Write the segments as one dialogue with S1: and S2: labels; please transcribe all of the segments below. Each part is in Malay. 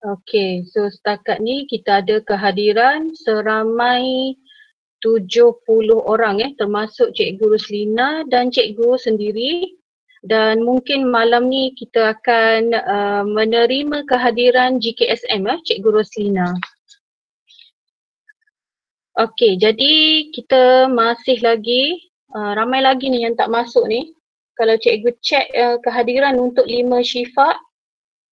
S1: Okey, so setakat ni kita ada kehadiran seramai 70 orang termasuk Cikgu Ruslina dan Cikgu sendiri, dan mungkin malam ni kita akan menerima kehadiran GKSM Cikgu Ruslina. Okey, jadi kita masih lagi ramai lagi ni yang tak masuk ni. Kalau Cikgu cek kehadiran untuk 5 Syifa,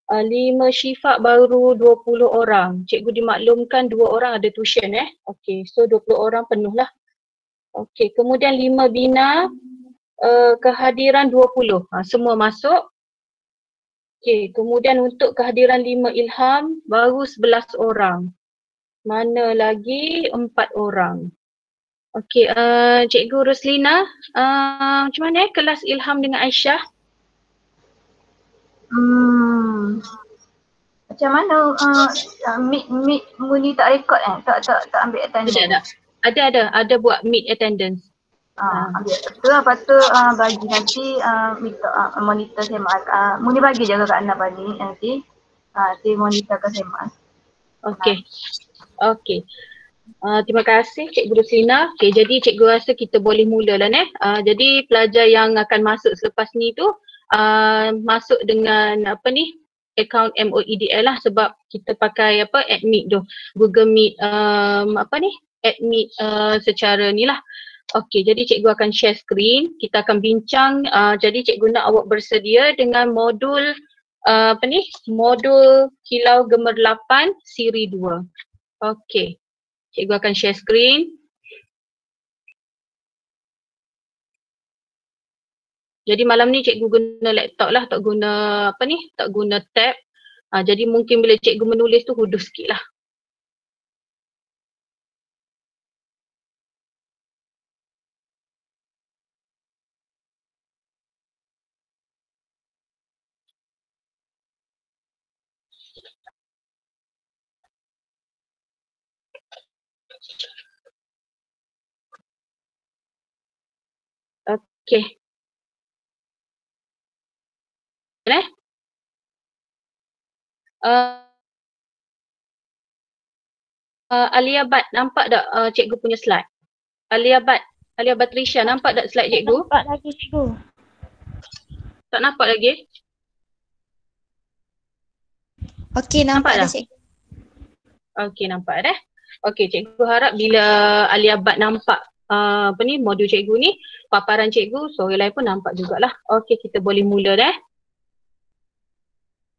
S1: 5 Syifa baru 20 orang. Cikgu dimaklumkan 2 orang ada tuition Okey, so 20 orang penuh lah. Okey, kemudian 5 Bina, kehadiran 20. Semua masuk. Okey, kemudian untuk kehadiran 5 Ilham baru 11 orang. Mana lagi 4 orang. Okey, Cikgu Ruslina, macam mana kelas Ilham dengan Aisyah?
S2: Macam mana meet Muni tak record tak ambil attendance.
S1: Ada buat meet attendance.
S2: Ambil tu lepas tu bagi nanti minta monitor sembang. Muni bagi je kat Ana balik nanti. Dia monitorkan sembang.
S1: Okey. Terima kasih Cikgu Ruslina. Okey, jadi Cikgu rasa kita boleh mulalah jadi pelajar yang akan masuk selepas ni tu masuk dengan akaun MOEDL lah, sebab kita pakai admit tu, Google Meet admit secara ni lah. Okey, jadi Cikgu akan share screen, kita akan bincang. Jadi Cikgu nak awak bersedia dengan modul modul Kilau Gemerlapan siri 2. Okey, Cikgu akan share screen. Jadi malam ni Cikgu guna laptop lah, tak guna tak guna tab. Jadi mungkin bila Cikgu menulis tu huduh sikit lah. Okey. Alia Bat, nampak tak Cikgu punya slide? Alia Batrisha, nampak tak slide Cikgu?
S3: Nampak lagi Cikgu.
S1: Tak nampak lagi?
S3: Okey, nampak dah Cikgu.
S1: Okey, nampak dah. Okey, Cikgu harap bila Alia Bat nampak modul Cikgu ni, paparan Cikgu, so orang lain pun nampak jugalah. Okey, kita boleh mula dah.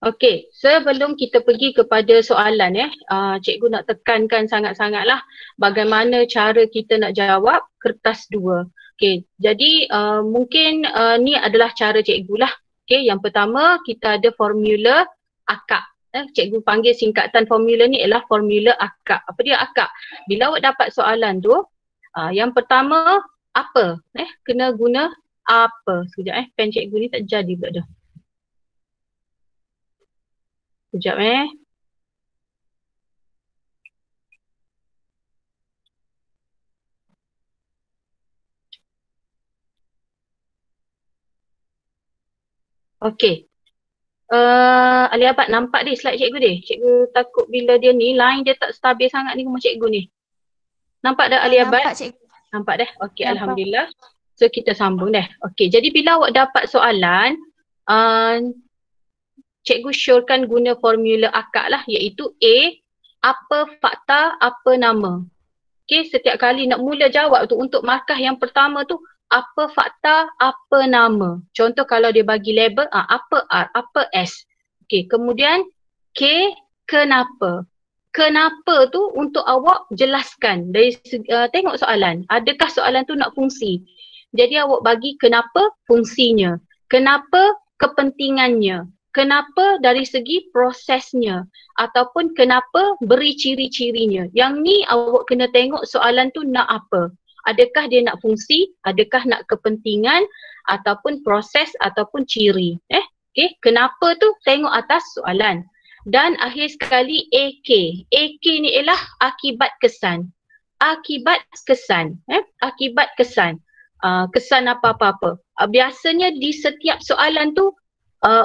S1: Okey, sebelum kita pergi kepada soalan Cikgu nak tekankan sangat-sangatlah bagaimana cara kita nak jawab kertas 2. Okey, jadi mungkin ni adalah cara Cikgu lah. Okey, yang pertama kita ada formula akak. Cikgu panggil singkatan formula ni ialah formula akak. Apa dia akak? Bila awak dapat soalan tu, yang pertama apa? Kena guna apa? Sekejap pen Cikgu ni tak jadi pula dah. Sekejap Okey. Alia Abad nampak dia slide Cikgu dia? Cikgu takut bila dia ni line dia tak stabil sangat ni rumah Cikgu ni. Nampak dah Alia Abad?
S3: Nampak Cikgu.
S1: Nampak dah? Okey, alhamdulillah. So kita sambung dah. Okey, jadi bila awak dapat soalan, Cikgu syorkan guna formula akak lah, iaitu A, apa fakta, apa nama. Okey, setiap kali nak mula jawab tu untuk markah yang pertama tu, apa fakta, apa nama. Contoh kalau dia bagi label, apa R, apa S. Okey, kemudian K, kenapa. Kenapa tu untuk awak jelaskan dari tengok soalan. Adakah soalan tu nak fungsi? Jadi awak bagi kenapa fungsinya. Kenapa kepentingannya. Kenapa dari segi prosesnya, ataupun kenapa beri ciri-cirinya. Yang ni awak kena tengok soalan tu nak apa. Adakah dia nak fungsi, adakah nak kepentingan, ataupun proses, ataupun ciri. Okay. Kenapa tu tengok atas soalan. Dan akhir sekali AK. AK ni ialah akibat kesan. Akibat kesan. Akibat kesan. Kesan apa-apa-apa. Biasanya di setiap soalan tu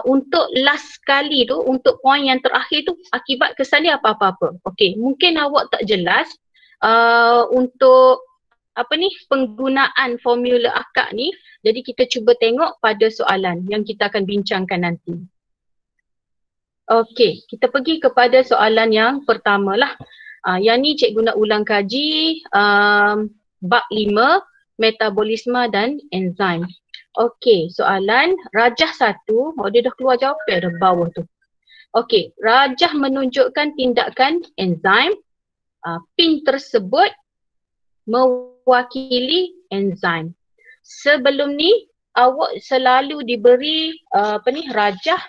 S1: untuk last kali tu, untuk poin yang terakhir tu, akibat kesan dia apa-apa-apa. Okey, mungkin awak tak jelas untuk penggunaan formula akak ni. Jadi kita cuba tengok pada soalan yang kita akan bincangkan nanti. Okey, kita pergi kepada soalan yang pertama lah. Yang ni cikgu nak ulang kaji bab 5, metabolisme dan enzim. Okey, soalan rajah 1, dia dah keluar jawapan dah bawah tu. Okey, rajah menunjukkan tindakan enzim. Pin tersebut mewakili enzim. Sebelum ni awak selalu diberi rajah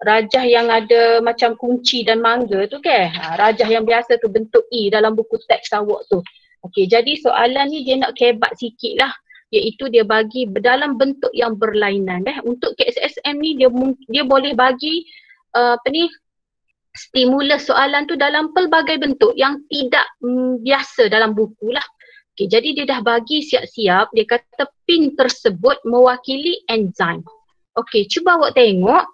S1: rajah yang ada macam kunci dan mangga tu kan. Rajah yang biasa tu bentuk E dalam buku teks awak tu. Okey, jadi soalan ni dia nak kebat sikit lah. Iaitu dia bagi dalam bentuk yang berlainan. Untuk KSSM ni dia boleh bagi stimulus soalan tu dalam pelbagai bentuk yang tidak biasa dalam buku lah. Okay, jadi dia dah bagi siap-siap, dia kata pin tersebut mewakili enzim. Okey, cuba awak tengok.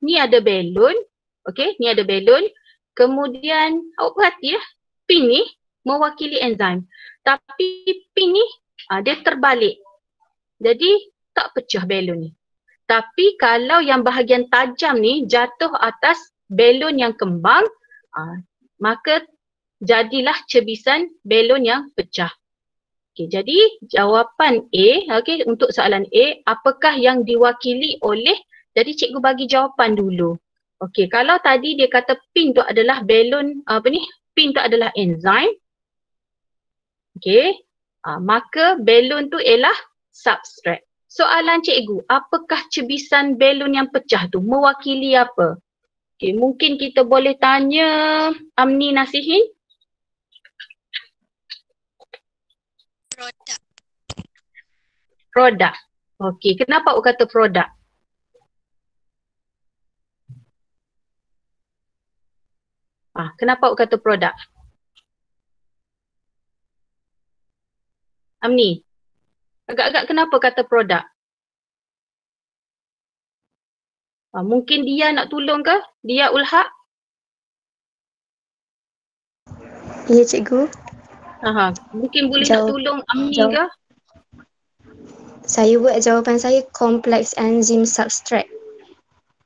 S1: Ni ada belon. Okey, ni ada belon. Kemudian awak perhati ya, pin ni mewakili enzim. Tapi pin ni dia terbalik. Jadi tak pecah belon ni. Tapi kalau yang bahagian tajam ni jatuh atas belon yang kembang, maka jadilah cebisan belon yang pecah. Okey, jadi jawapan A, okey, untuk soalan A, apakah yang diwakili oleh, jadi cikgu bagi jawapan dulu. Okey, kalau tadi dia kata pin tu adalah belon, pin tu adalah enzim. Okey, maka belon tu ialah substrat. Soalan cikgu, apakah cebisan belon yang pecah tu mewakili apa? Okey, mungkin kita boleh tanya Amni Nasihin.
S3: Produk.
S1: Produk. Okey, kenapa awak kata produk? Kenapa awak kata produk? Amni, agak-agak kenapa kata produk? Mungkin dia nak tolong ke? Dia Ulhaq?
S3: Ya, cikgu.
S1: Mungkin boleh nak tolong Amni ke?
S3: Saya buat jawapan saya kompleks enzim substrat.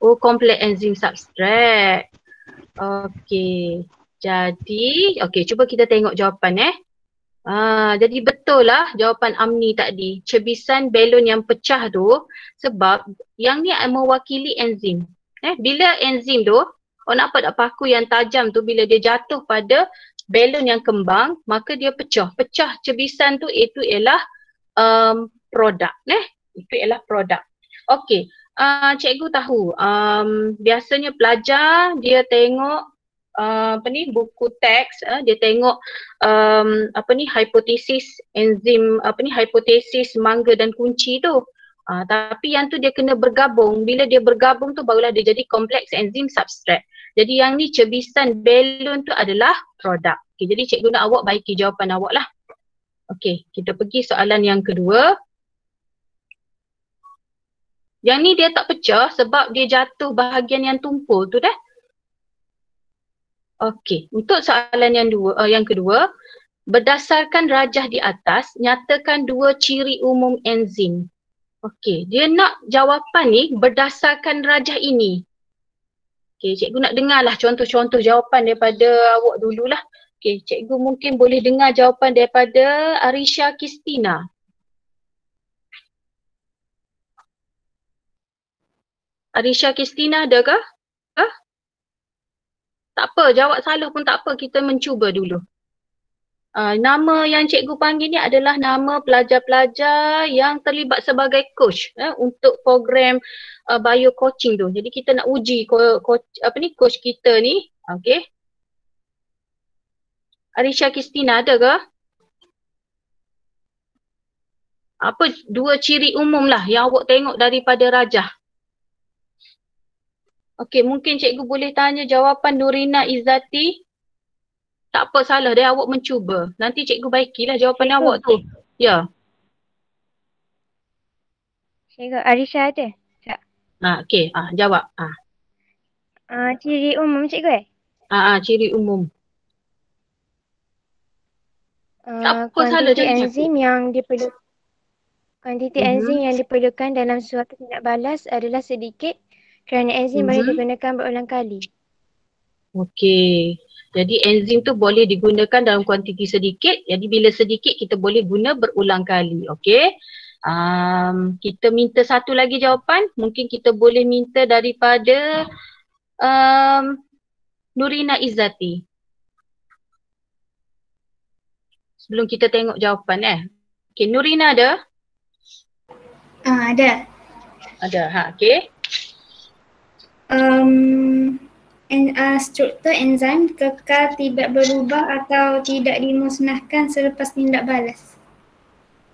S1: Oh, kompleks enzim substrat. Okey. Jadi, cuba kita tengok jawapan jadi betul lah jawapan Amni tadi. Cebisan belon yang pecah tu sebab yang ni mewakili enzim. Bila enzim tu, nampak tak paku yang tajam tu bila dia jatuh pada belon yang kembang, maka dia pecah. Pecah cebisan tu itu ialah produk. Itu ialah produk. Okey. Cikgu tahu biasanya pelajar dia tengok buku teks, dia tengok hipotesis enzim, hipotesis mangga dan kunci tu. Tapi yang tu dia kena bergabung. Bila dia bergabung tu barulah dia jadi kompleks enzim substrat. Jadi yang ni cebisan belon tu adalah produk. Okay, jadi cikgu nak awak baiki jawapan awak lah. Okey, kita pergi soalan yang kedua. Yang ni dia tak pecah sebab dia jatuh bahagian yang tumpul tu dah. Okey, untuk soalan yang kedua, berdasarkan rajah di atas, nyatakan dua ciri umum enzim. Okey, dia nak jawapan ni berdasarkan rajah ini. Okey, cikgu nak dengarlah contoh-contoh jawapan daripada awak dululah. Okey, cikgu mungkin boleh dengar jawapan daripada Arisha Kistina. Arisha Kistina ada ke? Tak apa, jawab salah pun tak apa, kita mencuba dulu. Nama yang cikgu panggil ni adalah nama pelajar-pelajar yang terlibat sebagai coach untuk program bio coaching tu. Jadi kita nak uji coach kita ni. Okey. Arisha Kistina ada ke? Apa dua ciri umum lah yang awak tengok daripada rajah? Okey, mungkin cikgu boleh tanya jawapan Nurina Izzati. Tak apa, salah dia, awak mencuba. Nanti cikgu baikilah jawapan awak tu. Ya.
S4: Cikgu Arisha ada? Tak.
S1: Okey, jawab.
S4: Ciri umum cikgu
S1: Ciri umum. Tak apa, salah
S4: kuantiti
S1: jangan
S4: enzim yang diperlukan. Kuantiti enzim yang diperlukan dalam suatu tindak balas adalah sedikit kerana enzim boleh digunakan berulang kali.
S1: Okey. Jadi enzim tu boleh digunakan dalam kuantiti sedikit. Jadi bila sedikit kita boleh guna berulang kali. Okey. Kita minta satu lagi jawapan. Mungkin kita boleh minta daripada Nurina Izzati. Sebelum kita tengok jawapan Okey, Nurina ada?
S5: Ada.
S1: Ada, okey.
S5: Struktur enzim kekal tidak berubah atau tidak dimusnahkan selepas tindak balas.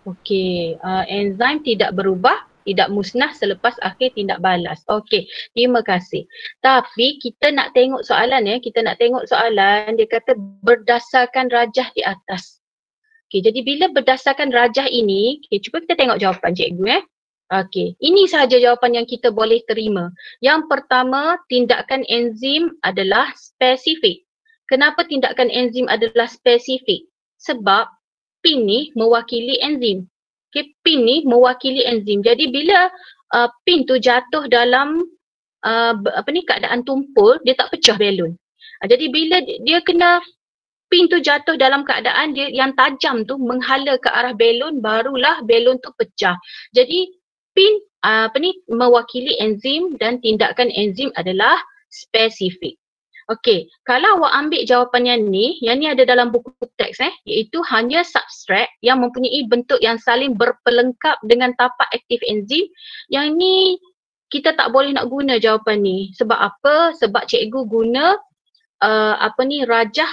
S1: Okey, enzim tidak berubah, tidak musnah selepas akhir tindak balas. Okey, terima kasih. Tapi kita nak tengok soalan kita nak tengok soalan dia kata berdasarkan rajah di atas. Okey, jadi bila berdasarkan rajah ini, cuba kita tengok jawapan cikgu Okey, ini sahaja jawapan yang kita boleh terima. Yang pertama, tindakan enzim adalah spesifik. Kenapa tindakan enzim adalah spesifik? Sebab pin ni mewakili enzim. Okey, pin ni mewakili enzim. Jadi bila pin tu jatuh dalam keadaan tumpul, dia tak pecah balon. Jadi bila dia kena pin tu jatuh dalam keadaan dia yang tajam tu menghala ke arah balon, barulah balon tu pecah. Jadi pin mewakili enzim dan tindakan enzim adalah spesifik. Okey, kalau awak ambil jawapan yang ni ada dalam buku teks iaitu hanya substrat yang mempunyai bentuk yang saling berpelengkap dengan tapak aktif enzim. Yang ni kita tak boleh nak guna jawapan ni. Sebab apa? Sebab cikgu guna rajah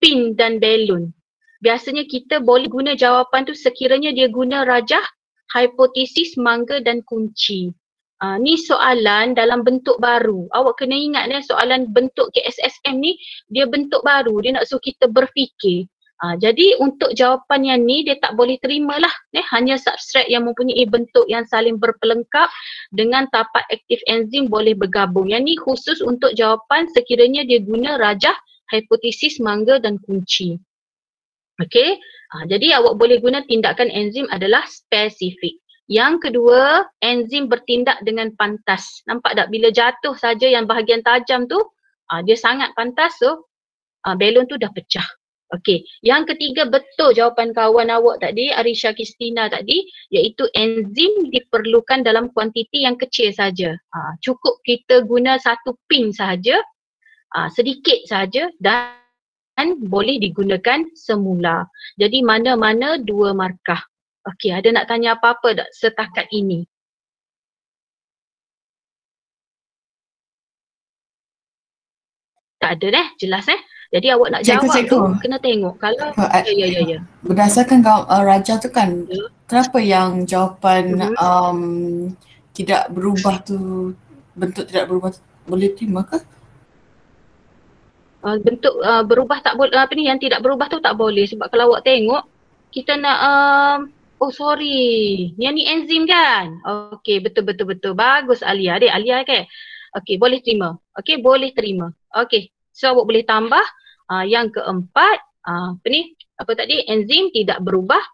S1: pin dan balon. Biasanya kita boleh guna jawapan tu sekiranya dia guna rajah hipotesis, mangga dan kunci. Ni soalan dalam bentuk baru. Awak kena ingat soalan bentuk KSSM ni dia bentuk baru. Dia nak suruh kita berfikir. Jadi untuk jawapan yang ni dia tak boleh terimalah. Hanya substrat yang mempunyai bentuk yang saling berpelengkap dengan tapak aktif enzim boleh bergabung. Yang ni khusus untuk jawapan sekiranya dia guna rajah hipotesis, mangga dan kunci. Okey, jadi awak boleh guna tindakan enzim adalah spesifik. Yang kedua, enzim bertindak dengan pantas. Nampak tak? Bila jatuh saja yang bahagian tajam tu, dia sangat pantas, so balon tu dah pecah. Okey, yang ketiga betul jawapan kawan awak tadi, Arisha Kristina tadi, iaitu enzim diperlukan dalam kuantiti yang kecil saja. Cukup kita guna satu pin sahaja, sedikit saja dan boleh digunakan semula. Jadi mana-mana 2 markah. Okey, ada nak tanya apa-apa tak setakat ini? Tak ada jelas Jadi awak nak jawab tu kena tengok. Kalau ya.
S6: Berdasarkan rajah tu kan, kenapa yang jawapan tidak berubah tu, bentuk tidak berubah tu boleh terima ke?
S1: Bentuk berubah tak boleh, yang tidak berubah tu tak boleh. Sebab kalau awak tengok kita nak yang ni enzim kan. Okey, betul. Bagus Alia. Alia kan. Okey, boleh terima. Okey, boleh terima. Okey, so awak boleh tambah yang keempat enzim tidak berubah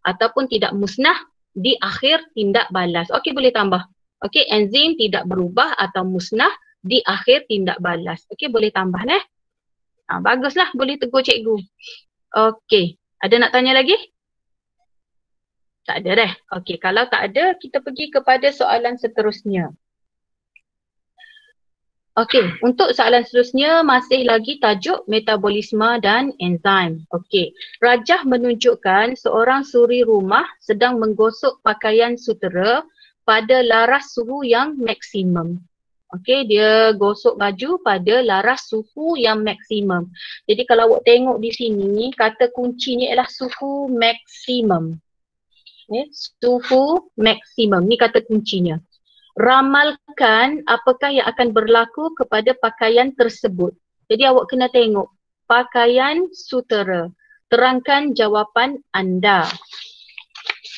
S1: ataupun tidak musnah di akhir tindak balas. Okey, boleh tambah. Okey, enzim tidak berubah atau musnah di akhir tindak balas. Okey, boleh tambah baguslah, boleh tegur cikgu. Okey, ada nak tanya lagi? Tak ada Okey, kalau tak ada kita pergi kepada soalan seterusnya. Okey, untuk soalan seterusnya masih lagi tajuk metabolisme dan enzim. Okey, rajah menunjukkan seorang suri rumah sedang menggosok pakaian sutera pada laras suhu yang maksimum. Okey, dia gosok baju pada laras suhu yang maksimum. Jadi kalau awak tengok di sini, kata kuncinya ialah suhu maksimum. Suhu maksimum, ni kata kuncinya. Ramalkan apakah yang akan berlaku kepada pakaian tersebut. Jadi awak kena tengok, pakaian sutera. Terangkan jawapan anda.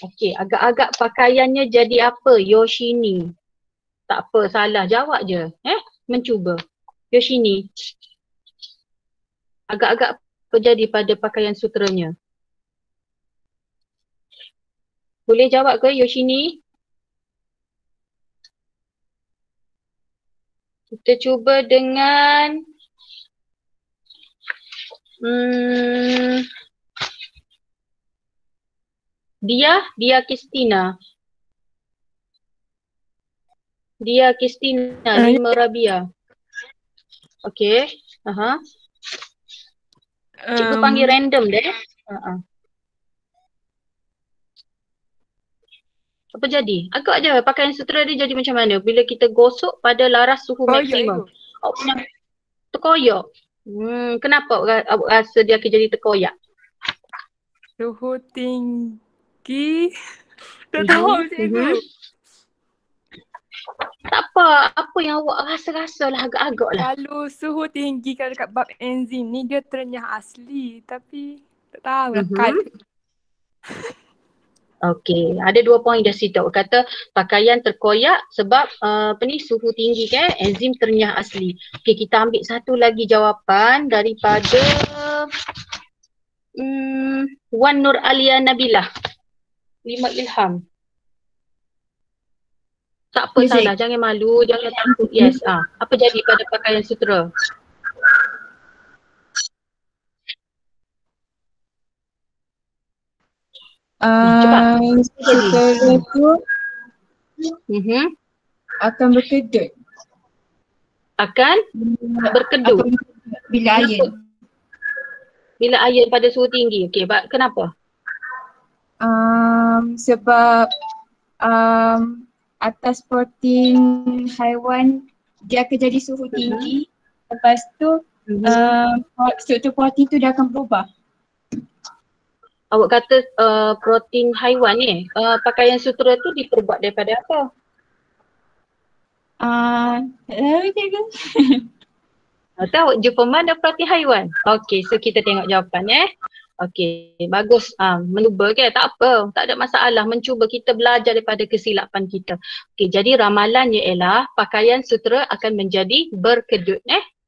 S1: Okey, agak-agak pakaiannya jadi apa? Yoshini. Tak apa, salah. Jawab je. Mencuba. Yoshini. Agak-agak apa jadi pada pakaian sutranya? Boleh jawab ke Yoshini? Kita cuba dengan Dia Kristina. Dia Kristina, Lima Rabia. Okey. Cikgu panggil random deh. Apa jadi? Agak je pakaian sutera dia jadi macam mana bila kita gosok pada laras suhu maksimum. Awak pernah terkoyak? Kenapa awak rasa dia akan jadi terkoyak?
S7: Suhu tinggi. Tak tahu cikgu.
S1: Tak apa. Apa yang awak rasa-rasa lah agak-agak lah.
S7: Kalau suhu tinggi kalau dekat bab enzim ni dia terenyah asli. Tapi tak tahu lah.
S1: Okey, ada 2 poin dah situ. Awak kata pakaian terkoyak sebab suhu tinggi kan, enzim terenyah asli. Okey, kita ambil satu lagi jawapan daripada Wan Nur Alia Nabilah. 5 Ilham. Tak apa salah, jangan malu, jangan takut. Yes, apa jadi pada pakaian sutera?
S8: Sutera tu akan berkedut.
S1: Akan berkedut?
S8: Bila air.
S1: Bila air pada suhu tinggi. Okey, kenapa?
S8: Sebab atas protein haiwan dia akan jadi suhu tinggi. Lepas tu struktur protein tu dia akan berubah.
S1: Awak kata protein haiwan ni, pakaian sutera tu diperbuat daripada apa? Tahu jumpa mana protein haiwan? Okey, so kita tengok jawapan Okey, bagus. Mencuba ke? Tak apa, tak ada masalah. Mencuba, kita belajar daripada kesilapan kita. Okey, jadi ramalannya ialah pakaian sutera akan menjadi berkedut.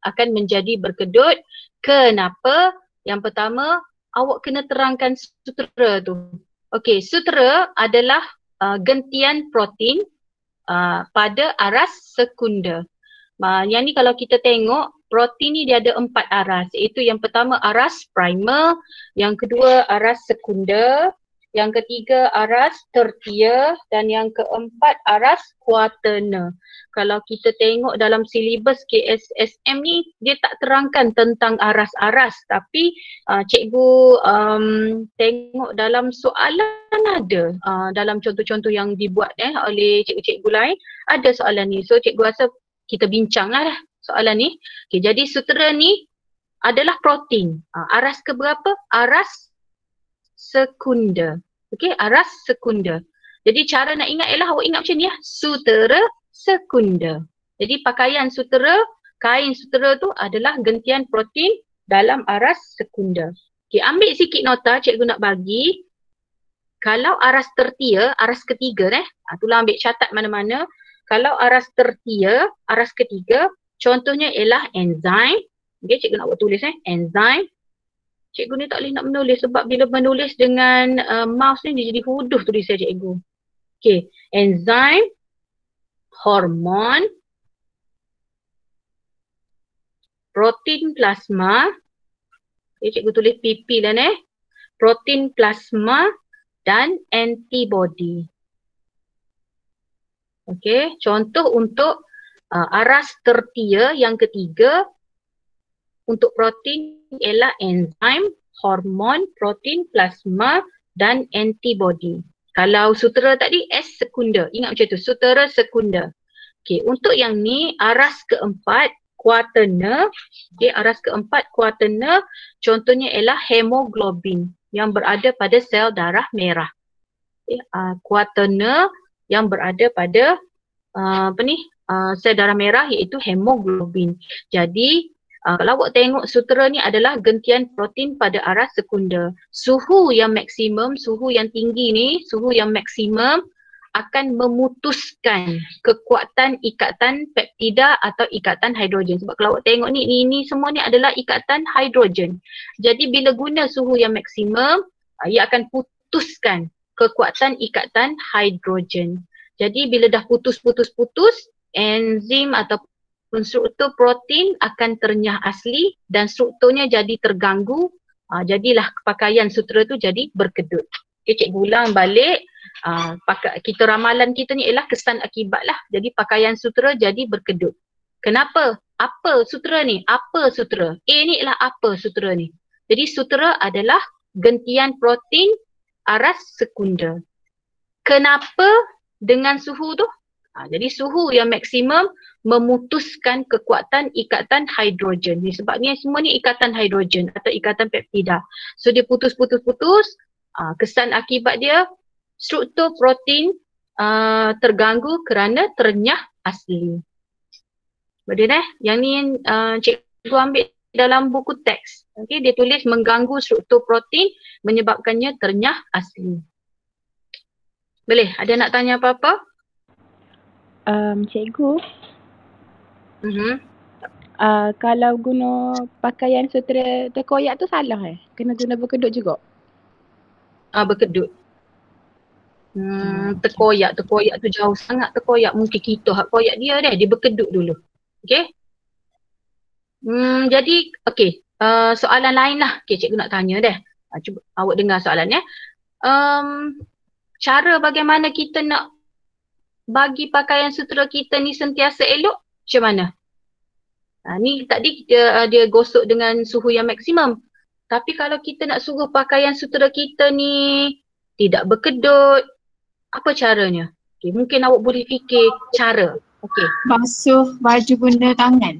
S1: Akan menjadi berkedut. Kenapa? Yang pertama, awak kena terangkan sutera tu. Okey, sutera adalah gentian protein pada aras sekunder. Yang ni kalau kita tengok, protein ni dia ada 4 aras, iaitu yang pertama aras primer, yang kedua aras sekunder, yang ketiga aras tertier dan yang keempat aras quaterner. Kalau kita tengok dalam silibus KSSM ni, dia tak terangkan tentang aras-aras, tapi cikgu tengok dalam soalan ada, dalam contoh-contoh yang dibuat oleh cikgu-cikgu lain, ada soalan ni. So cikgu rasa kita bincanglah soalan ni. Okay, jadi sutera ni adalah protein. Aras keberapa? Aras sekunder. Okey, aras sekunder. Jadi cara nak ingat ialah awak ingat macam ni sutera sekunder. Jadi pakaian sutera, kain sutera tu adalah gentian protein dalam aras sekunder. Okey, ambil sikit nota cikgu nak bagi. Kalau aras tertier, aras ketiga itulah ambil catat mana-mana. Kalau aras tertier, aras ketiga, contohnya ialah enzim. Okay, cikgu nak buat tulis enzim. Cikgu ni tak boleh nak menulis sebab bila menulis dengan mouse ni dia jadi huduh tulisan cikgu. Okay, enzim, hormon, protein plasma. Okay, cikgu tulis PP lah protein plasma dan antibody. Okay, contoh untuk aras tertier yang ketiga untuk protein ialah enzim, hormon, protein plasma dan antibody. Kalau sutera tadi S sekunder, ingat macam tu, sutera sekunder. Okay, untuk yang ni aras keempat quaterner, aras keempat quaterner contohnya ialah hemoglobin yang berada pada sel darah merah. Quaterner yang berada pada sel darah merah iaitu hemoglobin. Jadi Kalau awak tengok sutera ni adalah gentian protein pada arah sekunder. Suhu yang maksimum, suhu yang tinggi ni, suhu yang maksimum akan memutuskan kekuatan ikatan peptida atau ikatan hidrogen. Sebab kalau awak tengok ni semua ni adalah ikatan hidrogen. Jadi bila guna suhu yang maksimum, ia akan putuskan kekuatan ikatan hidrogen. Jadi bila dah putus, enzim ataupun struktur protein akan ternyah asli dan strukturnya jadi terganggu. Jadilah pakaian sutera tu jadi berkedut. Okay, cikgu ulang balik. Kita ramalan kita ni ialah kesan akibat lah. Jadi pakaian sutera jadi berkedut. Kenapa? Apa sutera ni? Apa sutera? A ni ialah apa sutera ni? Jadi sutera adalah gentian protein aras sekunder. Kenapa dengan suhu tu? Jadi suhu yang maksimum memutuskan kekuatan ikatan hidrogen. Sebabnya semua ni ikatan hidrogen atau ikatan peptida. So dia putus. Kesan akibat dia struktur protein terganggu kerana ternyah asli. Betul Yang ni cikgu ambil dalam buku teks. Okay, dia tulis mengganggu struktur protein menyebabkannya ternyah asli. Boleh? Ada nak tanya apa-apa?
S9: Cikgu. Kalau guna pakaian sutera terkoyak tu salah Kena guna berkedut juga?
S1: Berkedut. Terkoyak tu jauh sangat terkoyak. Mungkin kita hak koyak dia dia berkedut dulu. Okay. Jadi soalan lain lah. Okay, cikgu nak tanya cuba awak dengar soalannya. Cara bagaimana kita nak bagi pakaian sutera kita ni sentiasa elok macam mana? Ni tadi dia gosok dengan suhu yang maksimum. Tapi kalau kita nak suruh pakaian sutera kita ni tidak berkedut, apa caranya? Okay, mungkin awak boleh fikir cara. Okay.
S8: Basuh baju guna tangan.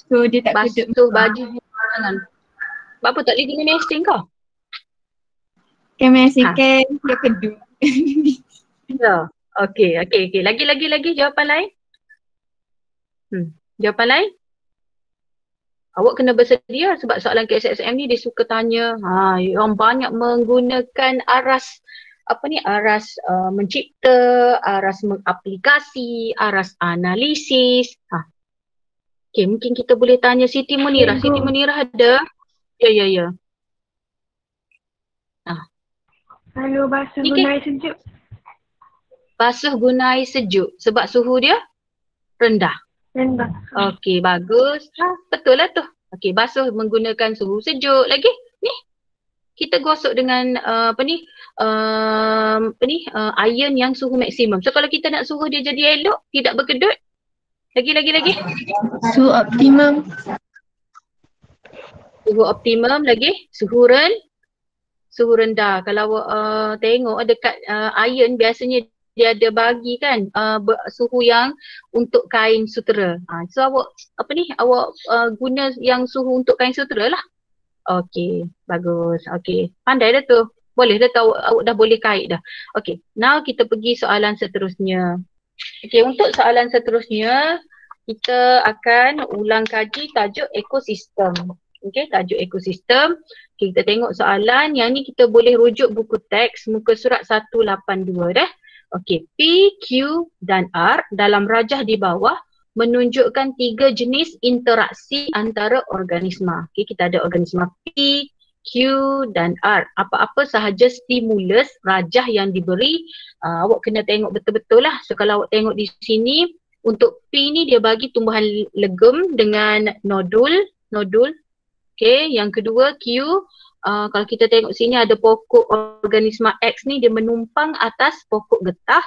S8: So dia tak kedut.
S1: Basuh baju guna tangan. Sebab apa tak boleh guna mesin kau?
S8: Kan mesin kan dia kedut.
S1: Ya. Okay. Lagi jawapan lain? Jawapan lain? Awak kena bersedia sebab soalan KSSM ni dia suka tanya, yang banyak menggunakan aras aras mencipta, aras mengaplikasi, aras analisis. Okay, mungkin kita boleh tanya Siti Munirah. Siti Munirah ada? Ya.
S5: Kalau basuh guna air sejuk.
S1: Basuh guna air sejuk sebab suhu dia rendah. Okey, bagus. Betul lah tu. Okey, basuh menggunakan suhu sejuk lagi. Ni. Kita gosok dengan iron yang suhu maksimum. So kalau kita nak suruh dia jadi elok, tidak berkedut. Lagi.
S8: Suhu optimum.
S1: Suhu optimum lagi. Suhu rendah. Kalau tengok dekat iron biasanya dia ada bagi kan suhu yang untuk kain sutera. So awak guna yang suhu untuk kain sutera lah. Okey, bagus. Okey, pandai dah tu. Boleh dah tahu, awak dah boleh kait dah. Okey, now kita pergi soalan seterusnya. Okey, untuk soalan seterusnya kita akan ulang kaji tajuk ekosistem. Okey, tajuk ekosistem. Okay, kita tengok soalan yang ni kita boleh rujuk buku teks muka surat 182 dah. Okey, P, Q dan R dalam rajah di bawah menunjukkan 3 jenis interaksi antara organisma. Okey, kita ada organisma P, Q dan R. Apa-apa sahaja stimulus rajah yang diberi, awak kena tengok betul-betul lah. So kalau awak tengok di sini, untuk P ni dia bagi tumbuhan legum dengan nodul. Okey, yang kedua Q. Kalau kita tengok sini ada pokok organisma X ni dia menumpang atas pokok getah,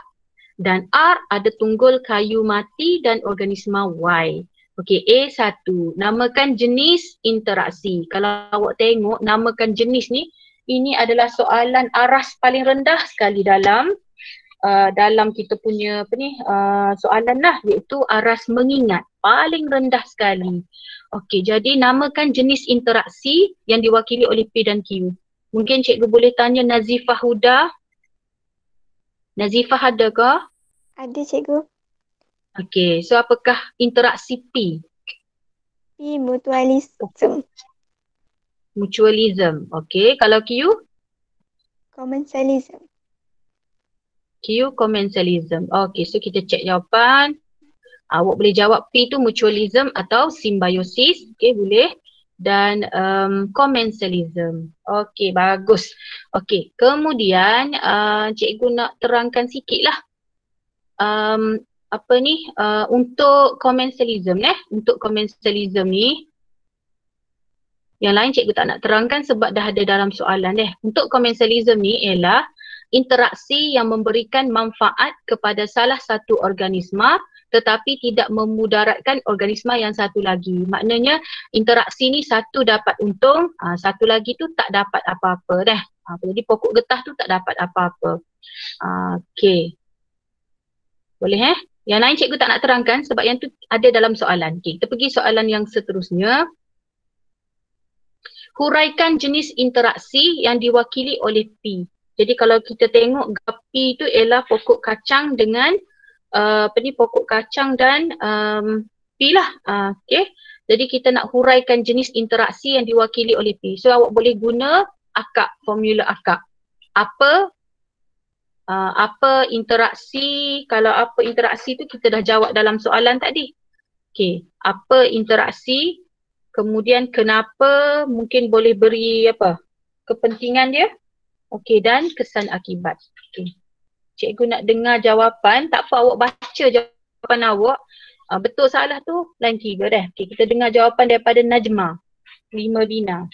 S1: dan R ada tunggul kayu mati dan organisma Y. Okey, A1, namakan jenis interaksi. Kalau awak tengok namakan jenis ni, ini adalah soalan aras paling rendah sekali dalam kita punya soalan lah, iaitu aras mengingat paling rendah sekali. Okey, jadi namakan jenis interaksi yang diwakili oleh P dan Q. Mungkin cikgu boleh tanya Nazifah Huda. Nazifah ada ke?
S3: Ada cikgu.
S1: Okey, so apakah interaksi P?
S4: P. Mutualism.
S1: Mutualism. Okay, kalau Q?
S4: Commensalism.
S1: Q, commensalism. Okay, so kita cek jawapan. Awak boleh jawab P tu mutualism atau symbiosis. Okay, boleh. Dan commensalism. Okay, bagus. Okay, kemudian cikgu nak terangkan sikit lah. Untuk commensalism Untuk commensalism ni, yang lain cikgu tak nak terangkan sebab dah ada dalam soalan . Untuk commensalism ni ialah interaksi yang memberikan manfaat kepada salah satu organisma tetapi tidak memudaratkan organisma yang satu lagi. Maknanya interaksi ni satu dapat untung, satu lagi tu tak dapat apa-apa . Jadi pokok getah tu tak dapat apa-apa. Okay. Boleh Yang lain cikgu tak nak terangkan sebab yang tu ada dalam soalan. Okay, kita pergi soalan yang seterusnya. Huraikan jenis interaksi yang diwakili oleh P. Jadi kalau kita tengok P tu ialah pokok kacang dengan pokok kacang dan P lah. Okay. Jadi kita nak huraikan jenis interaksi yang diwakili oleh P. So awak boleh guna akak, formula akak. Apa interaksi, kalau apa interaksi tu kita dah jawab dalam soalan tadi. Okay, apa interaksi, kemudian kenapa, mungkin boleh beri kepentingan dia. Okay, dan kesan akibat. Okay. Cikgu nak dengar jawapan, tak apa awak baca jawapan awak. Betul salah tu line 3 dah. Okay, kita dengar jawapan daripada Najma. 5 bina.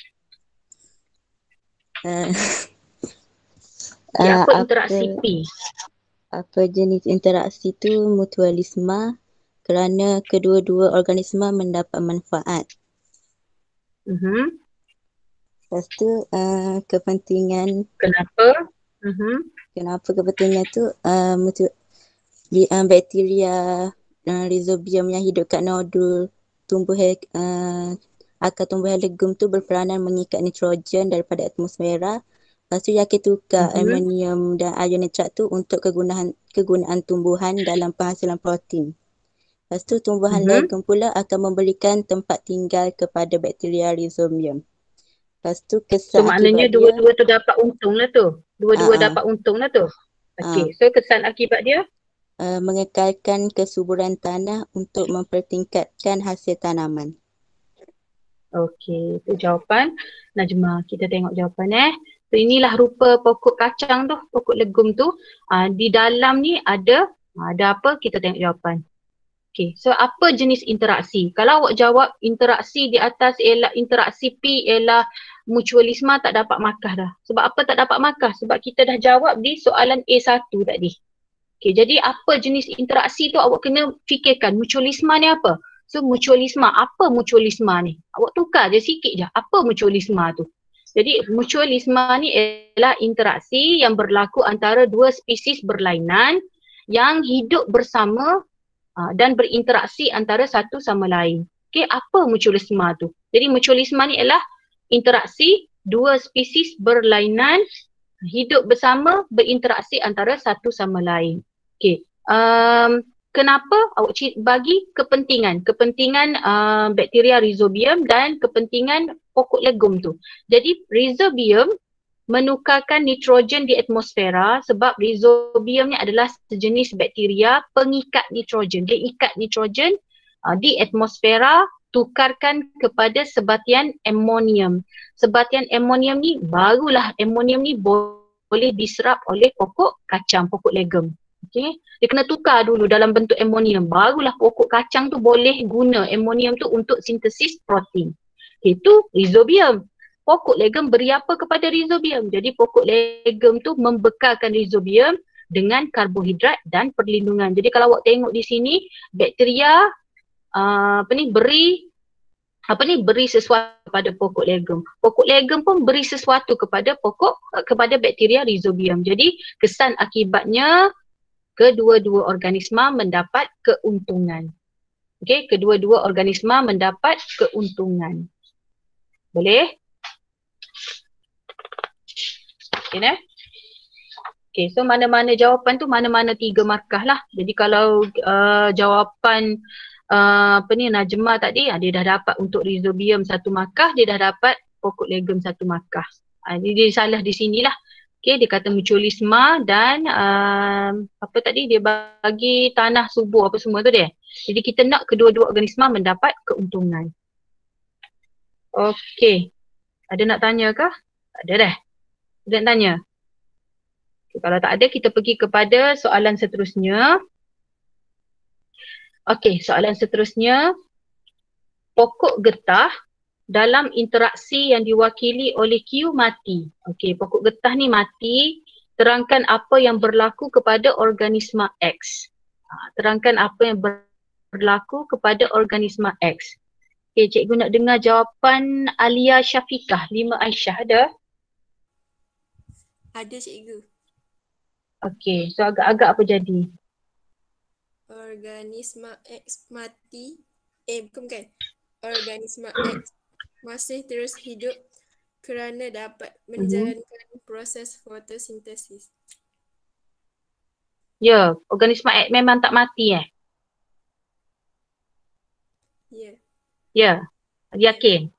S1: Apa interaksi P?
S10: Apa jenis interaksi tu mutualisme kerana kedua-dua organisma mendapat manfaat. Lepas tu kepentingan. Kenapa? Kenapa kepentingan tu bakteria rhizobium yang hidup kat nodul akar tumbuhan legum tu berperanan mengikat nitrogen daripada atmosfera. Lepas tu dia akan tukar amonium dan ion nitrat tu untuk kegunaan tumbuhan dalam penghasilan protein. Lepas tu tumbuhan legum pula akan memberikan tempat tinggal kepada bakteria rhizobium. Lepas tu kesan
S1: maknanya dua-dua tu dapat untung lah tu. Dua-dua dapat untung lah tu. Okey, so kesan akibat dia?
S10: Mengekalkan kesuburan tanah untuk mempertingkatkan hasil tanaman.
S1: Okey, itu jawapan Najma. Kita tengok jawapan So inilah rupa pokok kacang tu, pokok legum tu. Di dalam ni ada apa? Kita tengok jawapan. Okay, so apa jenis interaksi? Kalau awak jawab interaksi di atas ialah interaksi P ialah mutualisme, tak dapat markah dah. Sebab apa tak dapat markah? Sebab kita dah jawab di soalan A1 tadi. Okay, jadi apa jenis interaksi tu awak kena fikirkan. Mutualisme ni apa? So mutualisme, apa mutualisme ni? Awak tukar je sikit je. Apa mutualisme tu? Jadi mutualisme ni ialah interaksi yang berlaku antara dua spesies berlainan yang hidup bersama dan berinteraksi antara satu sama lain. Okey, apa mutualisme tu? Jadi mutualisme ni ialah interaksi dua spesies berlainan hidup bersama berinteraksi antara satu sama lain. Okey. Kenapa awak bagi kepentingan bakteria rhizobium dan kepentingan pokok legum tu. Jadi rhizobium menukarkan nitrogen di atmosfera sebab rhizobium ni adalah sejenis bakteria pengikat nitrogen. Dia ikat nitrogen di atmosfera, tukarkan kepada sebatian amonium. Sebatian amonium ni barulah amonium ni boleh diserap oleh pokok kacang, pokok legum. Okay. Dia kena tukar dulu dalam bentuk amonium. Barulah pokok kacang tu boleh guna amonium tu untuk sintesis protein. Itu rhizobium. Pokok legum beri apa kepada rhizobium? Jadi pokok legum tu membekalkan rhizobium dengan karbohidrat dan perlindungan. Jadi kalau awak tengok di sini, bakteria beri sesuatu kepada pokok legum. Pokok legum pun beri sesuatu kepada bakteria rhizobium. Jadi kesan akibatnya kedua-dua organisma mendapat keuntungan. Okey, kedua-dua organisma mendapat keuntungan. Boleh? Okey, Okay, so mana-mana jawapan tu mana-mana 3 markah lah. Jadi kalau jawapan Najma tadi, dia dah dapat untuk rhizobium 1 markah, dia dah dapat pokok legum 1 markah. Dia salah di sinilah. Okay, dia kata mutualisma dan dia bagi tanah subur apa semua tu dia. Jadi kita nak kedua-dua organisma mendapat keuntungan. Okey. Ada nak tanya kah? Tak ada dah. Ada nak tanya? Okay, kalau tak ada, kita pergi kepada soalan seterusnya. Okey, soalan seterusnya. Pokok getah dalam interaksi yang diwakili oleh Q mati. Okey, pokok getah ni mati. Terangkan apa yang berlaku kepada organisma X. Terangkan apa yang berlaku kepada organisma X. Okey, cikgu nak dengar jawapan Alia Syafiqah, 5 Aisyah ada?
S11: Ada cikgu.
S1: Okey, so agak-agak apa jadi?
S11: Organisma X mati. Bukan. Organisma X masih terus hidup kerana dapat menjalankan proses fotosintesis.
S1: Ya, organisma X memang tak mati
S11: Ya.
S1: Ya, yakin?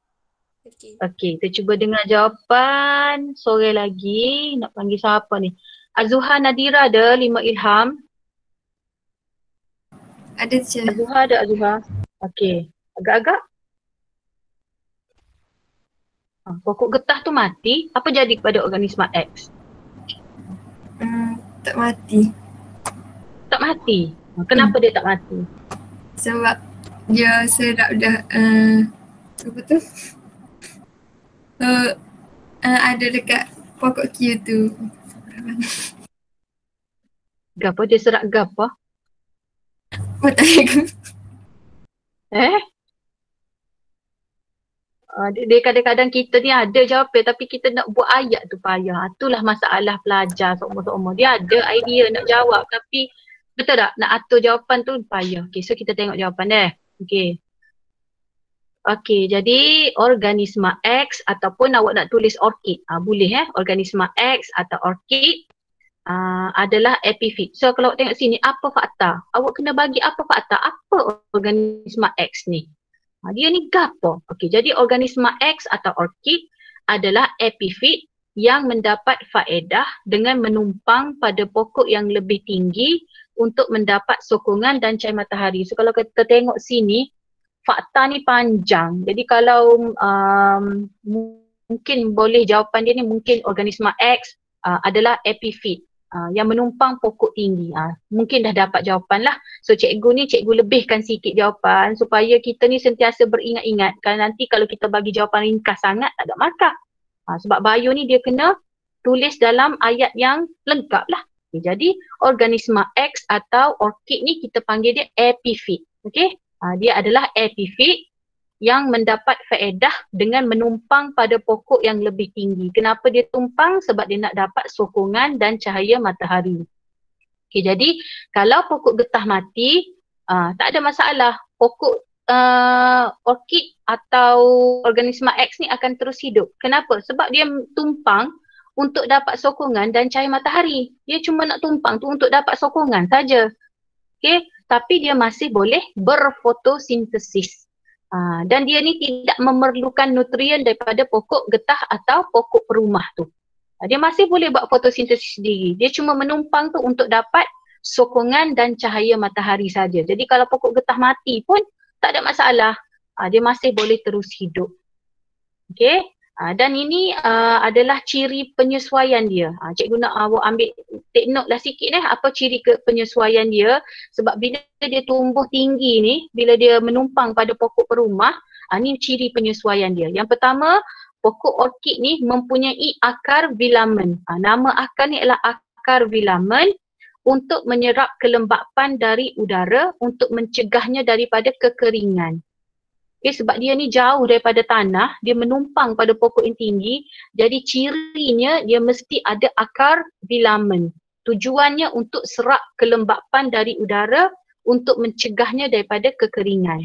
S1: Okey, kita cuba dengar jawapan sore lagi. Nak panggil siapa ni? Azuha Nadira ada, 5 Ilham.
S5: Ada je.
S1: Azuha ada, Azuha. Okey, agak-agak. Pokok getah tu mati, apa jadi kepada organisma X?
S5: Tak mati.
S1: Tak mati? Kenapa dia tak mati?
S5: Sebab dia serap dah apa tu? Ada dekat pokok Q tu.
S1: Gapo dia serap gapo?
S5: Betul.
S1: Dia kadang-kadang kita ni ada jawapan tapi kita nak buat ayat tu payah. Itulah masalah pelajar seumur-umur. Dia ada idea nak jawab tapi betul tak? Nak atur jawapan tu payah. Okay, so kita tengok jawapan dia. Okay. Okay, jadi organisma X ataupun awak nak tulis orkid. Boleh organisma X atau orkid adalah epifit. So kalau awak tengok sini, apa fakta? Awak kena bagi apa fakta? Apa organisma X ni? Dia ni gapo? Okey, jadi organisma X atau orkid adalah epifit yang mendapat faedah dengan menumpang pada pokok yang lebih tinggi untuk mendapat sokongan dan cahaya matahari. So kalau kita tengok sini, fakta ni panjang. Jadi kalau mungkin boleh jawapan dia ni mungkin organisma X adalah epifit. Yang menumpang pokok tinggi. Mungkin dah dapat jawapan lah. So cikgu ni cikgu lebihkan sikit jawapan supaya kita ni sentiasa beringat-ingat. Kalau nanti kalau kita bagi jawapan ringkas sangat tak ada markah. Sebab bio ni dia kena tulis dalam ayat yang lengkap lah. Jadi organisma X atau orkid ni kita panggil dia epifit. Okay? Dia adalah epifit yang mendapat faedah dengan menumpang pada pokok yang lebih tinggi. Kenapa dia tumpang? Sebab dia nak dapat sokongan dan cahaya matahari. Okay, jadi kalau pokok getah mati, tak ada masalah. Pokok orkid atau organisma X ni akan terus hidup. Kenapa? Sebab dia tumpang untuk dapat sokongan dan cahaya matahari. Dia cuma nak tumpang tu untuk dapat sokongan saja. Okay, tapi dia masih boleh berfotosintesis. Dan dia ni tidak memerlukan nutrien daripada pokok getah atau pokok perumah tu. Dia masih boleh buat fotosintesis sendiri. Dia cuma menumpang tu untuk dapat sokongan dan cahaya matahari saja. Jadi kalau pokok getah mati pun tak ada masalah. Dia masih boleh terus hidup. Okay. Dan ini adalah ciri penyesuaian dia. Cikgu nak awak ambil take note lah sikit apa ciri penyesuaian dia. Sebab bila dia tumbuh tinggi ni, bila dia menumpang pada pokok perumah, ni ciri penyesuaian dia. Yang pertama, pokok orkid ni mempunyai akar filamen. Nama akar ni adalah akar filamen untuk menyerap kelembapan dari udara untuk mencegahnya daripada kekeringan. Okay, sebab dia ni jauh daripada tanah, dia menumpang pada pokok yang tinggi, jadi cirinya dia mesti ada akar filamen. Tujuannya untuk serap kelembapan dari udara untuk mencegahnya daripada kekeringan.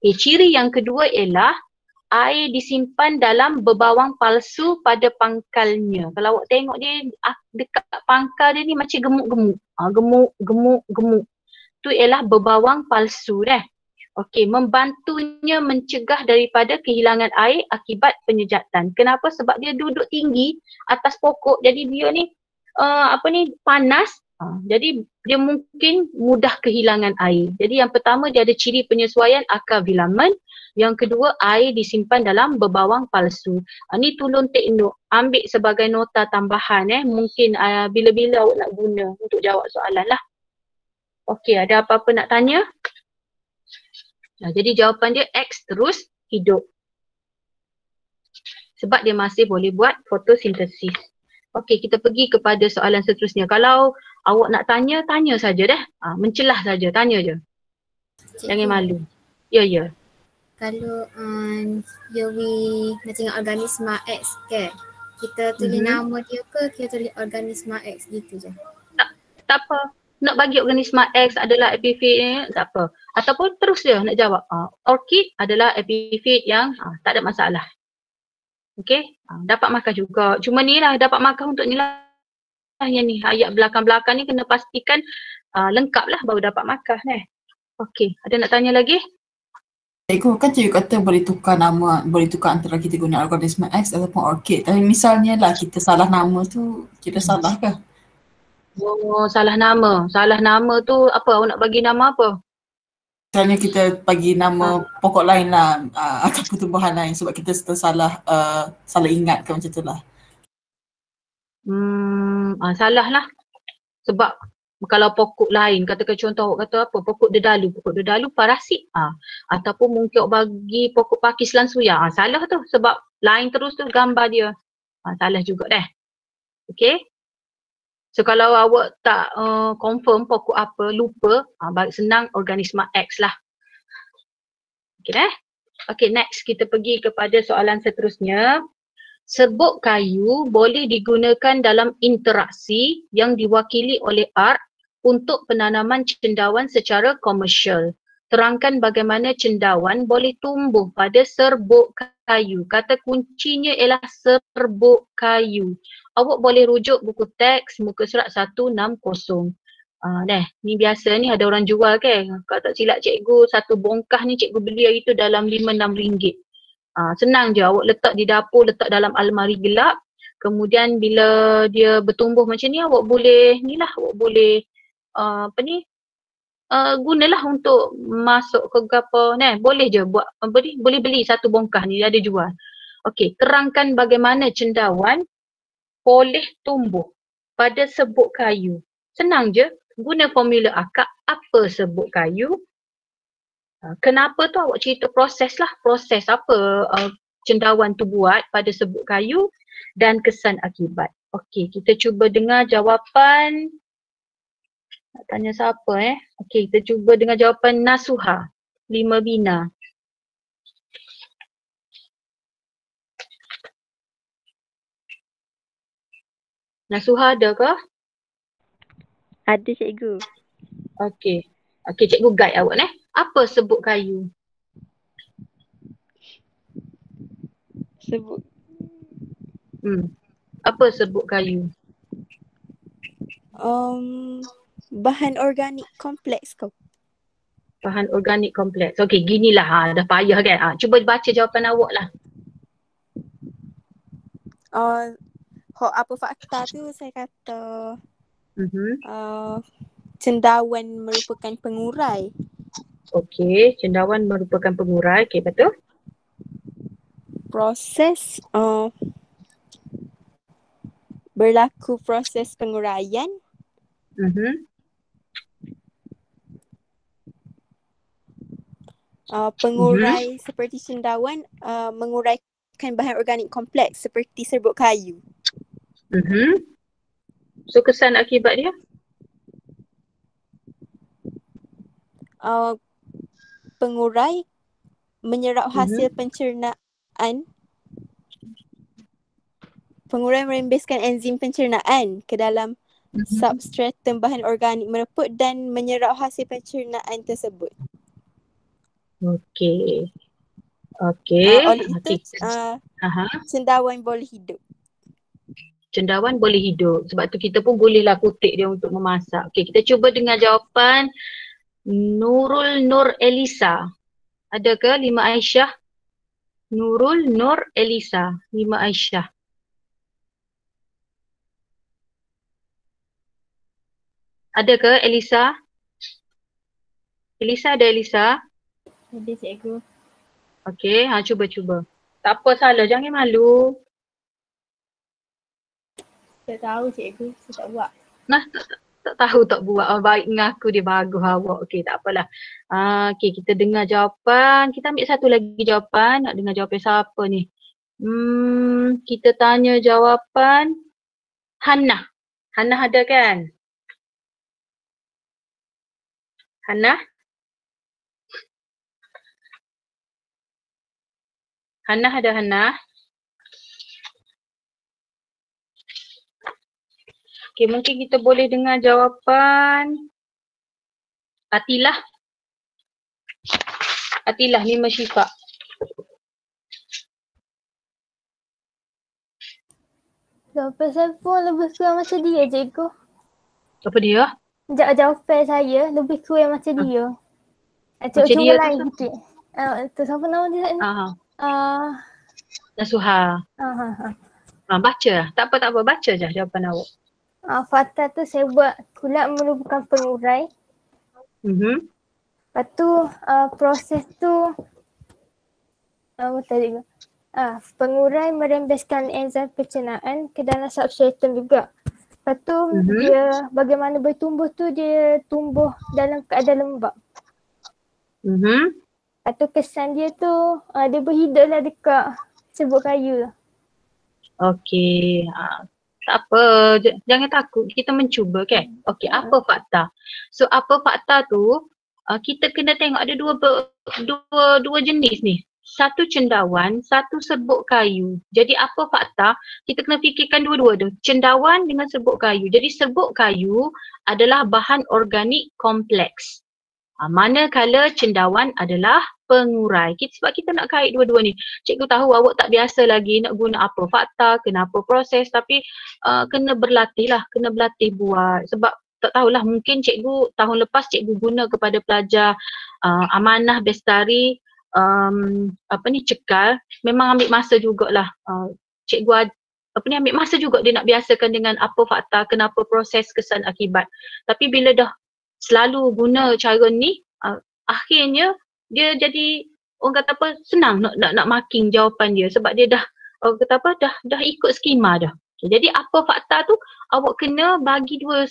S1: Okay, ciri yang kedua ialah air disimpan dalam berbawang palsu pada pangkalnya. Kalau awak tengok dia dekat pangkal dia ni macam gemuk-gemuk. Gemuk-gemuk-gemuk. Tu ialah berbawang palsu dah. Okey, membantunya mencegah daripada kehilangan air akibat penyejatan. Kenapa? Sebab dia duduk tinggi atas pokok, jadi dia ni panas. Jadi dia mungkin mudah kehilangan air. Jadi yang pertama dia ada ciri penyesuaian akar filamen. Yang kedua, air disimpan dalam berbawang palsu. Ni tolong take note, ambil sebagai nota tambahan mungkin bila-bila awak nak guna untuk jawab soalan lah. Okey, ada apa-apa nak tanya? Jadi jawapan dia X terus hidup. Sebab dia masih boleh buat fotosintesis. Okey, kita pergi kepada soalan seterusnya. Kalau awak nak tanya, tanya saja dah. Mencelah saja, tanya je. Jangan malu. Ya.
S12: Kalau Yowi nak tengok organisma X ke, kita tulis nama dia ke kita tulis organisma X gitu je?
S1: Tak apa. Nak bagi organisma X adalah epifit tak apa. Ataupun terus je nak jawab. Orchid adalah epifit yang tak ada masalah. Okey, dapat markah juga. Cuma ni lah dapat markah untuk ni lah. Yang ni ayat belakang-belakang ni kena pastikan lengkap lah baru dapat markah ni. Okey, ada nak tanya lagi?
S6: Cikgu kan cikgu kata boleh tukar nama, boleh tukar antara kita guna organisma X ataupun orchid. Tapi misalnya lah kita salah nama tu, kita salah ke?
S1: Oh, salah nama. Salah nama tu apa? Awak nak bagi nama apa?
S6: Misalnya kita bagi nama pokok lain lah ataupun tumbuhan lain sebab kita salah ingat ke macam tu lah.
S1: Salah lah. Sebab kalau pokok lain, katakan contoh awak kata apa? Pokok dedalu parasit. Ataupun mungkin awak bagi pokok pakis lansuya. Salah tu sebab lain terus tu gambar dia. Salah juga dah. Okay. So kalau awak tak confirm pokok apa, lupa, senang organisma X lah. Okay dah. Okay, next kita pergi kepada soalan seterusnya. Serbuk kayu boleh digunakan dalam interaksi yang diwakili oleh art untuk penanaman cendawan secara komersial. Terangkan bagaimana cendawan boleh tumbuh pada serbuk kayu. Kata kuncinya ialah serbuk kayu. Awak boleh rujuk buku teks muka surat 160. Ni biasa ni ada orang jual kan. Kalau tak silap cikgu, satu bongkah ni cikgu beli hari tu dalam 5-6 ringgit. Senang je, awak letak di dapur, letak dalam almari gelap. Kemudian bila dia bertumbuh macam ni, awak boleh gunalah untuk masuk ke apa ni. Boleh je buat boleh beli satu bongkah ni, dia ada jual. Okey, terangkan bagaimana cendawan boleh tumbuh pada serbuk kayu. Senang je, guna formula akak apa serbuk kayu. Kenapa tu awak cerita proses lah, proses apa cendawan tu buat pada serbuk kayu dan kesan akibat. Okey, kita cuba dengar jawapan. Nak tanya siapa Okey, kita cuba dengar jawapan Nasuha, 5 bina. Nasuha ada ke?
S13: Ada cikgu.
S1: Okey. Okey, cikgu guide awak Apa serbuk kayu?
S13: Serbuk.
S1: Apa serbuk kayu?
S13: Bahan organik kompleks kau.
S1: Bahan organik kompleks. Okey, ginilah dah payah kan. Cuba baca jawapan awak lah.
S13: Apa fakta tu saya kata cendawan merupakan pengurai.
S1: Okey, cendawan merupakan pengurai. Okey, betul?
S13: Proses berlaku proses penguraian. Pengurai seperti cendawan menguraikan bahan organik kompleks seperti serbuk kayu.
S1: So kesan akibat dia?
S13: Pengurai menyerap hasil pencernaan. Pengurai merembeskan enzim pencernaan ke dalam substratum bahan organik mereput dan menyerap hasil pencernaan tersebut.
S1: Okey.
S13: Oleh itu cendawan boleh hidup.
S1: Cendawan boleh hidup. Sebab tu kita pun bolehlah kutip dia untuk memasak. Okey, kita cuba dengar jawapan Nurul Nur Elisa. Ada ke 5 Aisyah? Nurul, Nur, Elisa. 5 Aisyah. Ada ke Elisa? Elisa ada Elisa?
S4: Ada cikgu.
S1: Okey, cuba. Tak apa salah, jangan malu.
S4: Tak tahu cikgu, saya tak buat.
S1: Nah, tak tahu tak buat. Baik dengan aku dia bagus awak. Okey, tak apalah. Okey, kita dengar jawapan. Kita ambil satu lagi jawapan. Nak dengar jawapan siapa ni? Kita tanya jawapan Hannah. Hannah ada kan? Hannah? Hannah ada Hannah? Okey, mungkin kita boleh dengar jawapan Atilah. Atilah ni Syifa.
S4: Jawapan saya pun lebih kurang macam dia cikgu.
S1: Apa dia?
S4: Jawapan saya lebih kurang macam dia.
S1: Macam
S4: Cuba
S1: dia
S4: lain
S1: tu
S4: sikit. Tu siapa nama dia ni?
S1: Nasuha. Baca lah. Tak apa. Baca je jawapan awak.
S4: Fakta tu saya buat kulak merupakan pengurai. Lepas tu proses tu tadi pengurai merembeskan enzim pencernaan ke dalam substratum juga. Lepas tu dia bagaimana bertumbuh tu dia tumbuh dalam keadaan lembab. Lepas tu kesan dia tu dia berhidup lah dekat serbuk kayu lah.
S1: Okey. Tak apa, jangan takut. Kita mencuba kan. Okey, apa fakta? So apa fakta tu kita kena tengok ada dua jenis ni. Satu cendawan, satu serbuk kayu. Jadi apa fakta? Kita kena fikirkan dua-dua tu. Cendawan dengan serbuk kayu. Jadi serbuk kayu adalah bahan organik kompleks. Manakala cendawan adalah pengurai. Sebab kita nak kait dua-dua ni. Cikgu tahu awak tak biasa lagi nak guna apa fakta, kenapa proses, tapi kena berlatih lah, kena berlatih buat. Sebab tak tahulah, mungkin cikgu tahun lepas cikgu guna kepada pelajar amanah bestari cekal, memang ambil masa jugalah. Cikgu ambil masa juga dia nak biasakan dengan apa fakta, kenapa proses, kesan akibat. Tapi bila dah selalu guna cara ni, akhirnya dia jadi orang kata apa, senang nak marking jawapan dia sebab dia dah orang kata apa, dah ikut skema dah. Jadi apa fakta tu awak kena bagi dua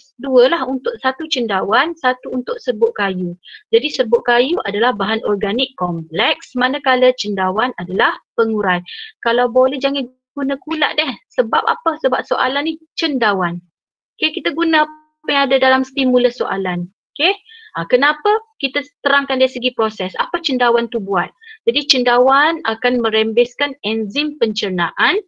S1: lah, untuk satu cendawan, satu untuk serbuk kayu. Jadi serbuk kayu adalah bahan organik kompleks, manakala cendawan adalah pengurai. Kalau boleh jangan guna kulat deh. Sebab apa? Sebab soalan ni cendawan. Okay, kita guna apa yang ada dalam stimulus soalan. Okay, kenapa? Kita terangkan dari segi proses. Apa cendawan tu buat? Jadi cendawan akan merembeskan enzim pencernaan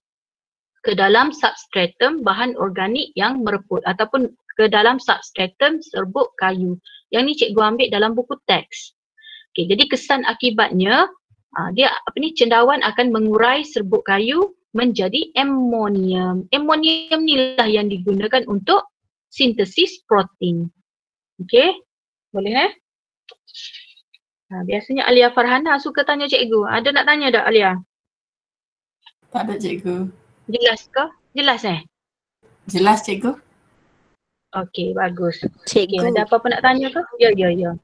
S1: ke dalam substratum bahan organik yang mereput ataupun ke dalam substratum serbuk kayu. Yang ni cikgu ambil dalam buku teks. Okay, jadi kesan akibatnya cendawan akan mengurai serbuk kayu menjadi amonium. Amonium ni lah yang digunakan untuk sintesis protein. Okay, boleh biasanya Alia Farhana suka tanya cikgu. Ada nak tanya tak Alia?
S6: Tak ada cikgu.
S1: Jelas ke? Jelas
S6: Jelas cikgu.
S1: Okey, bagus.
S13: Cikgu.
S1: Okay, ada apa-apa nak tanya ke? Ya.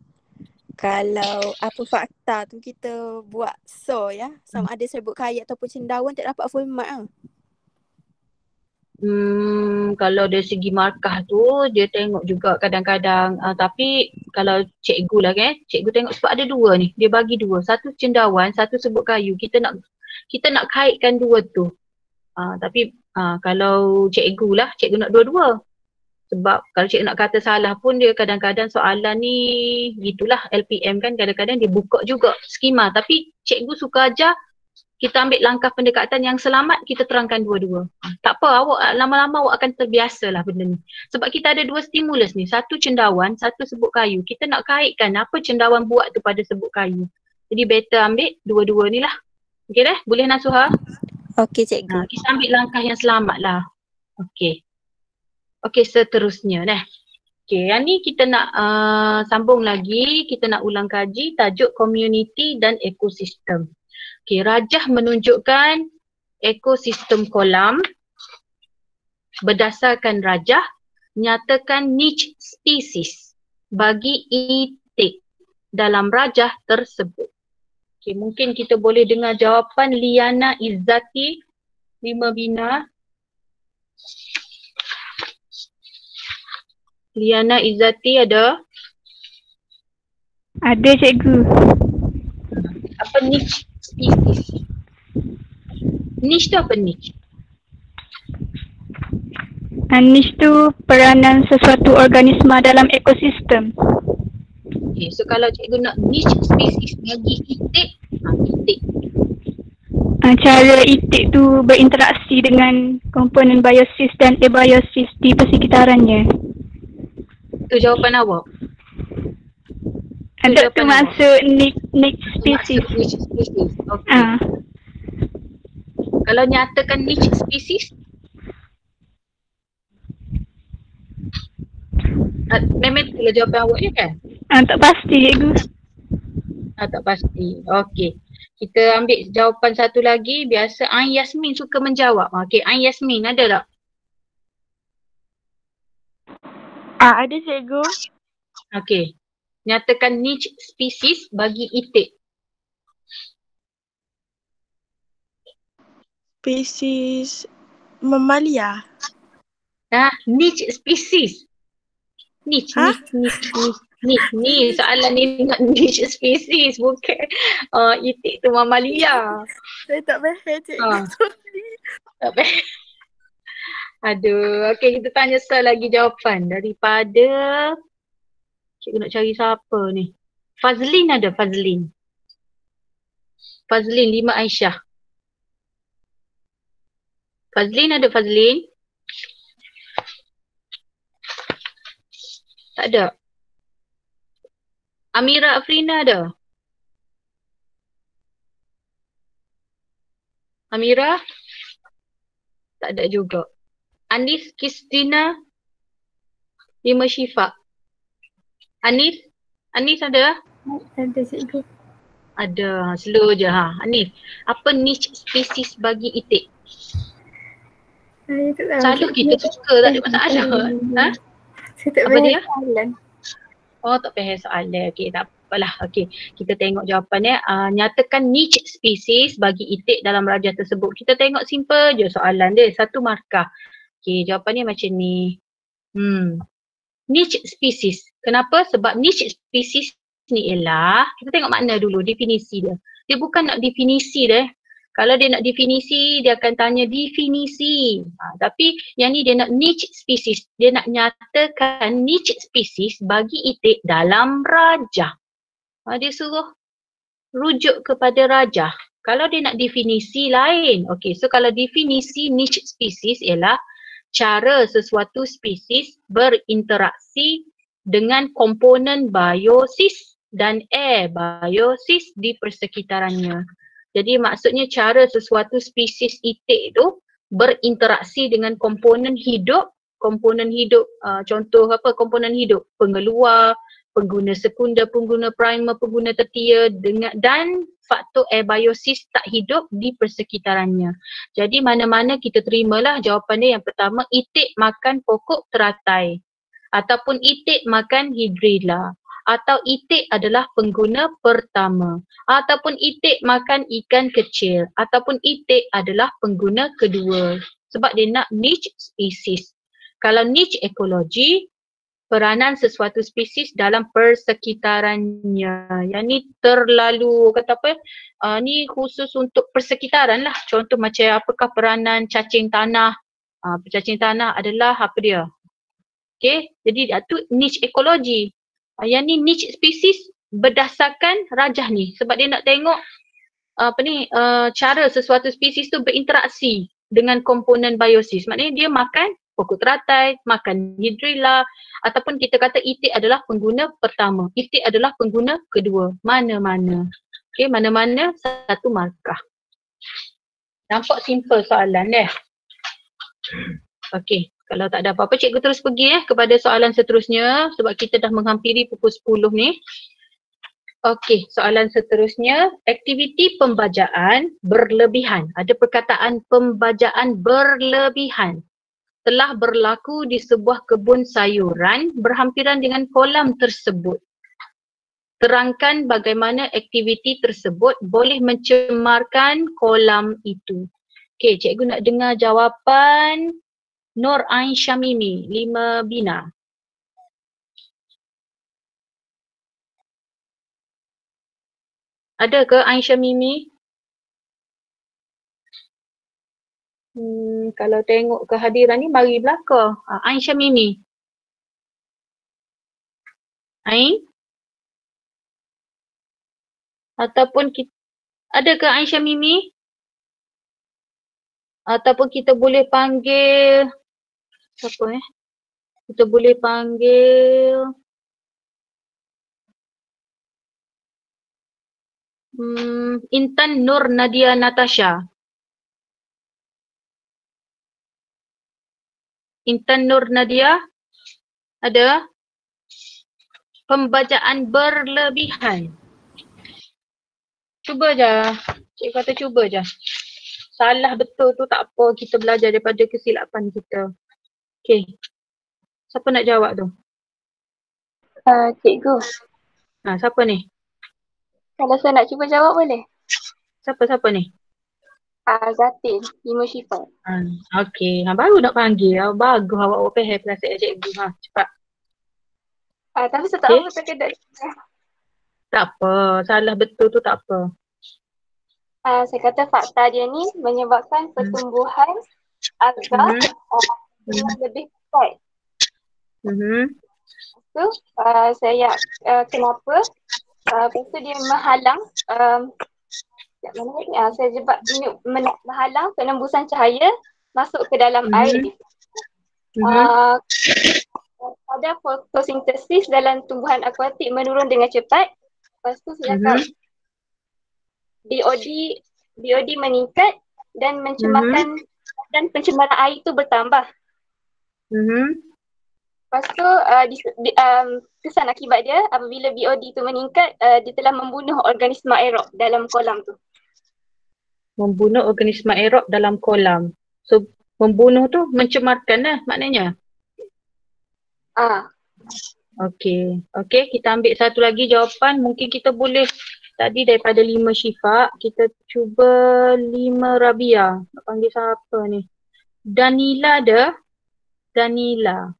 S13: Kalau apa fakta tu kita buat sama ada serbuk kayu ataupun cendawan tak dapat full mark
S1: Kalau dari segi markah tu dia tengok juga kadang-kadang tapi kalau cikgu lah kan, cikgu tengok sebab ada dua ni, dia bagi dua, satu cendawan, satu serbuk kayu. Kita nak kaitkan dua tu. Tapi kalau cikgu lah, cikgu nak dua-dua. Sebab kalau cikgu nak kata salah pun dia kadang-kadang soalan ni gitulah, LPM kan kadang-kadang dia buka juga skema. Tapi cikgu suka ajar kita ambil langkah pendekatan yang selamat, kita terangkan dua-dua. Tak apa, awak lama-lama awak akan terbiasa lah benda ni. Sebab kita ada dua stimulus ni, satu cendawan, satu serbuk kayu. Kita nak kaitkan apa cendawan buat tu pada serbuk kayu. Jadi better ambil dua-dua ni lah. Okey dah? Boleh Nasuha?
S13: Okey cikgu.
S1: Kita ambil langkah yang selamat lah. Okey, seterusnya dah. Okey, yang ni kita nak sambung lagi, kita nak ulang kaji tajuk community dan ekosistem. Okey, rajah menunjukkan ekosistem kolam. Berdasarkan rajah, nyatakan niche species bagi itik dalam rajah tersebut. Okey, mungkin kita boleh dengar jawapan Liana Izzati, 5 bina. Liana Izzati ada?
S9: Ada cikgu.
S1: Apa niche species? Niche tu apa niche?
S9: Niche tu peranan sesuatu organisma dalam ekosistem.
S1: Okay, so kalau cikgu nak niche species bagi itik, itik.
S9: Cara itik tu berinteraksi dengan komponen biosis dan abiosis di persekitarannya.
S1: Itu jawapan awak?
S9: Ada tu masuk niche species.
S1: Niche species. Okay. Kalau nyatakan niche species, memang itulah jawapan awak je kan?
S9: Tak pasti cikgu.
S1: Tak pasti. Okey. Kita ambil jawapan satu lagi. Biasa Ain Yasmin suka menjawab. Okey, Ain Yasmin ada tak?
S7: Ada cikgu.
S1: Okey. Nyatakan niche species bagi itik.
S14: Spesies mamalia.
S1: Niche species. Niche, niche. Soalan ni nak niche species, bukan itik tu mamalia.
S14: Saya tak faham cikgu.
S1: Tak faham. Aduh, okey kita tanya lagi jawapan daripada cikgu nak cari siapa ni. Fazlin ada, Fazlin. Fazlin 5 Aisyah. Fazlin ada, Fazlin? Tak ada. Amira Afrina ada? Amira? Tak ada juga. Anis Kristina 5 Syifa. Anis? Anis ada?
S4: Ada cikgu.
S1: Ada. Slow je ha. Anis, apa niche species bagi itik?
S4: Saya tak tahu.
S1: Selalu kita suka, tak ada masalah.
S4: Saya tak
S1: apa dia?
S4: soalan.
S1: Oh, tak faham soalan. Okey, tak apalah. Okey, kita tengok jawapannya. Nyatakan niche species bagi itik dalam rajah tersebut. Kita tengok simple je soalan dia. 1 markah. Okey, jawapannya macam ni. Niche species. Kenapa? Sebab niche species ni ialah, kita tengok makna dulu, definisi dia. Dia bukan nak definisi dia. Kalau dia nak definisi, dia akan tanya definisi. Tapi yang ni dia nak niche species. Dia nak nyatakan niche species bagi itik dalam rajah. Dia suruh rujuk kepada rajah. Kalau dia nak definisi lain. Okey, so kalau definisi niche species ialah cara sesuatu spesies berinteraksi dengan komponen biosis dan abiosis di persekitarannya. Jadi maksudnya cara sesuatu spesies itik tu berinteraksi dengan komponen hidup. Contoh apa komponen hidup? Pengeluar, pengguna sekunder, pengguna primer, pengguna tertier dan faktor abiosis tak hidup di persekitarannya. Jadi mana-mana kita terimalah jawapannya. Yang pertama, itik makan pokok teratai ataupun itik makan hidrilla atau itik adalah pengguna pertama ataupun itik makan ikan kecil ataupun itik adalah pengguna kedua. Sebab dia nak niche species. Kalau niche ekologi, peranan sesuatu spesies dalam persekitarannya. Yang ni terlalu kata apa? Ni khusus untuk persekitaran lah. Contoh macam apakah peranan cacing tanah. Cacing tanah adalah apa dia? Okay, jadi itu niche ekologi. Yang ni niche spesies berdasarkan rajah ni. Sebab dia nak tengok cara sesuatu spesies tu berinteraksi dengan komponen biosis. Maknanya dia makan pokok teratai, makan hidrilla ataupun kita kata itik adalah pengguna pertama, itik adalah pengguna kedua. Mana-mana. Okey, mana-mana 1 markah. Nampak simple soalan deh. Okey, Kalau tak ada apa-apa, cikgu terus pergi kepada soalan seterusnya sebab kita dah menghampiri pukul 10 ni. Okey, soalan seterusnya, aktiviti pembajaan berlebihan. Ada perkataan pembajaan berlebihan. Telah berlaku di sebuah kebun sayuran berhampiran dengan kolam tersebut. Terangkan bagaimana aktiviti tersebut boleh mencemarkan kolam itu. Okey, cikgu nak dengar jawapan Nur Ain Syamimi, 5 bina. Ada ke Ain Syamimi? Kalau tengok kehadiran ni mari belakang. Ain Syamimi. Ain? Ataupun kita, ada ke Ain Syamimi? Ataupun kita boleh panggil siapa Kita boleh panggil Intan Nur Nadia Natasha. Intan Nur Nadia, ada? Pembajaan berlebihan. Cuba je. Cikgu kata cuba je. Salah betul tu tak apa, kita belajar daripada kesilapan kita. Okey. Siapa nak jawab tu?
S3: Cikgu.
S1: Siapa ni?
S3: Kalau saya nak cuba jawab boleh?
S1: Siapa ni?
S3: Zatin, 5 Syifa.
S1: Okey, baru nak panggil. Bagus awak faham perasaan cikgu. Cepat.
S3: Tapi saya tak tahu terkedak.
S1: Tak apa, salah betul tu tak apa.
S3: Saya kata fakta dia ni menyebabkan pertumbuhan alga lebih kuat. So, saya kenapa? Lepas tu dia menghalang menghalang penembusan cahaya masuk ke dalam air. Pada fotosintesis dalam tumbuhan akuatik menurun dengan cepat. Lepas tu sedangkan BOD meningkat dan mencemarkan dan pencemaran air itu bertambah. Lepas tu kesan akibat dia apabila BOD itu meningkat, dia telah membunuh organisma aerob dalam kolam tu.
S1: Membunuh organisma aerob dalam kolam. So membunuh tu mencemarkan lah maknanya. Okey, kita ambil satu lagi jawapan. Mungkin kita boleh tadi daripada 5 Syifa, kita cuba 5 Rabia. Nak panggil siapa ni? Danila ada? Danila.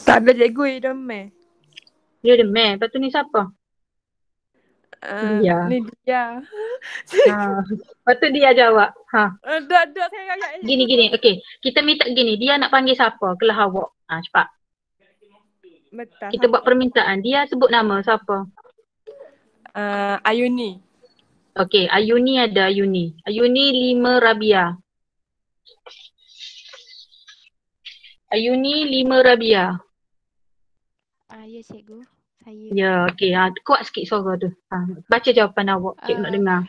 S7: Tak ada cikgu, dia demam.
S1: Dia demam. Lepas tu ni siapa? Dia.
S7: Ni dia.
S1: Lepas tu dia jawab.
S7: Dah saya agak.
S1: Gini. Okey. Kita minta gini. Dia nak panggil siapa? Kelah awak. Cepat.
S7: Betul.
S1: Kita buat permintaan. Dia sebut nama siapa?
S7: Ayuni.
S1: Okey. Ayuni ada Ayuni. Ayuni 5 Rabia. Ayuni 5 Rabia.
S9: Ya cikgu. Saya.
S1: Ya, okey. Kuat sikit suara tu. Baca jawapan awak. Cikgu nak dengar.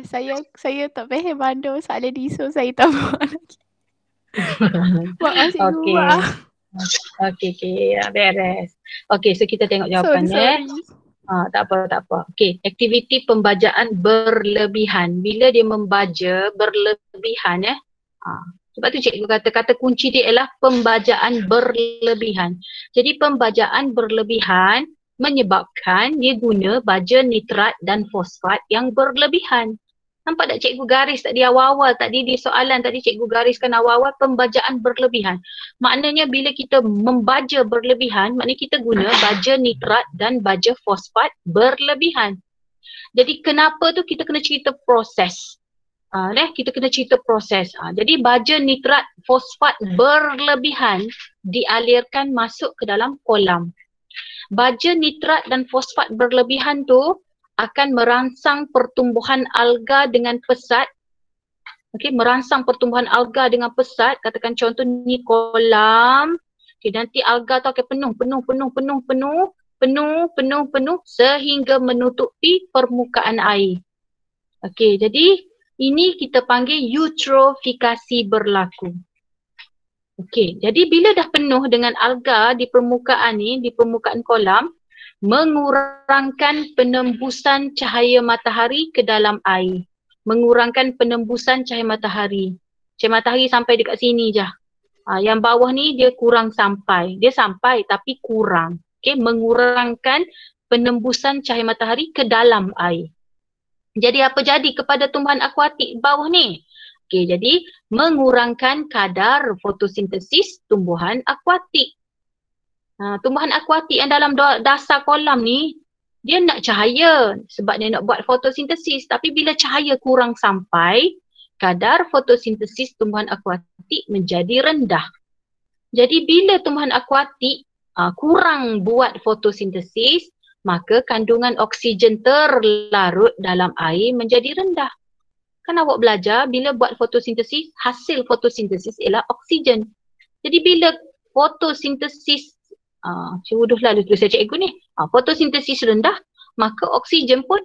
S9: Saya tak faham mana soalan ni, so saya tak buat lagi. Maaf cikgu.
S1: Okey. Beres. Okey, so kita tengok jawapannya. Tak apa. Okey, aktiviti pembajaan berlebihan. Bila dia membaja berlebihan sebab tu cikgu kata kunci dia ialah pembajaan berlebihan. Jadi pembajaan berlebihan menyebabkan dia guna baja nitrat dan fosfat yang berlebihan. Nampak tak cikgu garis tadi awal-awal tadi di soalan tadi cikgu gariskan awal-awal pembajaan berlebihan. Maknanya bila kita membaja berlebihan, maknanya kita guna baja nitrat dan baja fosfat berlebihan. Jadi kenapa tu kita kena cerita proses. Kita kena cerita proses. Jadi baja nitrat fosfat berlebihan dialirkan masuk ke dalam kolam. Baja nitrat dan fosfat berlebihan tu akan merangsang pertumbuhan alga dengan pesat. Okey, merangsang pertumbuhan alga dengan pesat. Katakan contoh ni kolam. Okey, nanti alga tu akan penuh sehingga menutupi permukaan air. Okey, jadi ini kita panggil eutrofikasi berlaku. Okey, jadi bila dah penuh dengan alga di permukaan ni, di permukaan kolam, mengurangkan penembusan cahaya matahari ke dalam air. Mengurangkan penembusan cahaya matahari. Cahaya matahari sampai dekat sini je. Yang bawah ni dia kurang sampai. Dia sampai tapi kurang. Okey, mengurangkan penembusan cahaya matahari ke dalam air. Jadi apa jadi kepada tumbuhan akuatik bawah ni? Okey, jadi mengurangkan kadar fotosintesis tumbuhan akuatik. Tumbuhan akuatik yang dalam dasar kolam ni, dia nak cahaya sebab dia nak buat fotosintesis. Tapi bila cahaya kurang sampai, kadar fotosintesis tumbuhan akuatik menjadi rendah. Jadi bila tumbuhan akuatik kurang buat fotosintesis, maka kandungan oksigen terlarut dalam air menjadi rendah. Kan awak belajar bila buat fotosintesis, hasil fotosintesis ialah oksigen. Jadi bila fotosintesis, cikgu lalu tulis saya cikgu ni, fotosintesis rendah, maka oksigen pun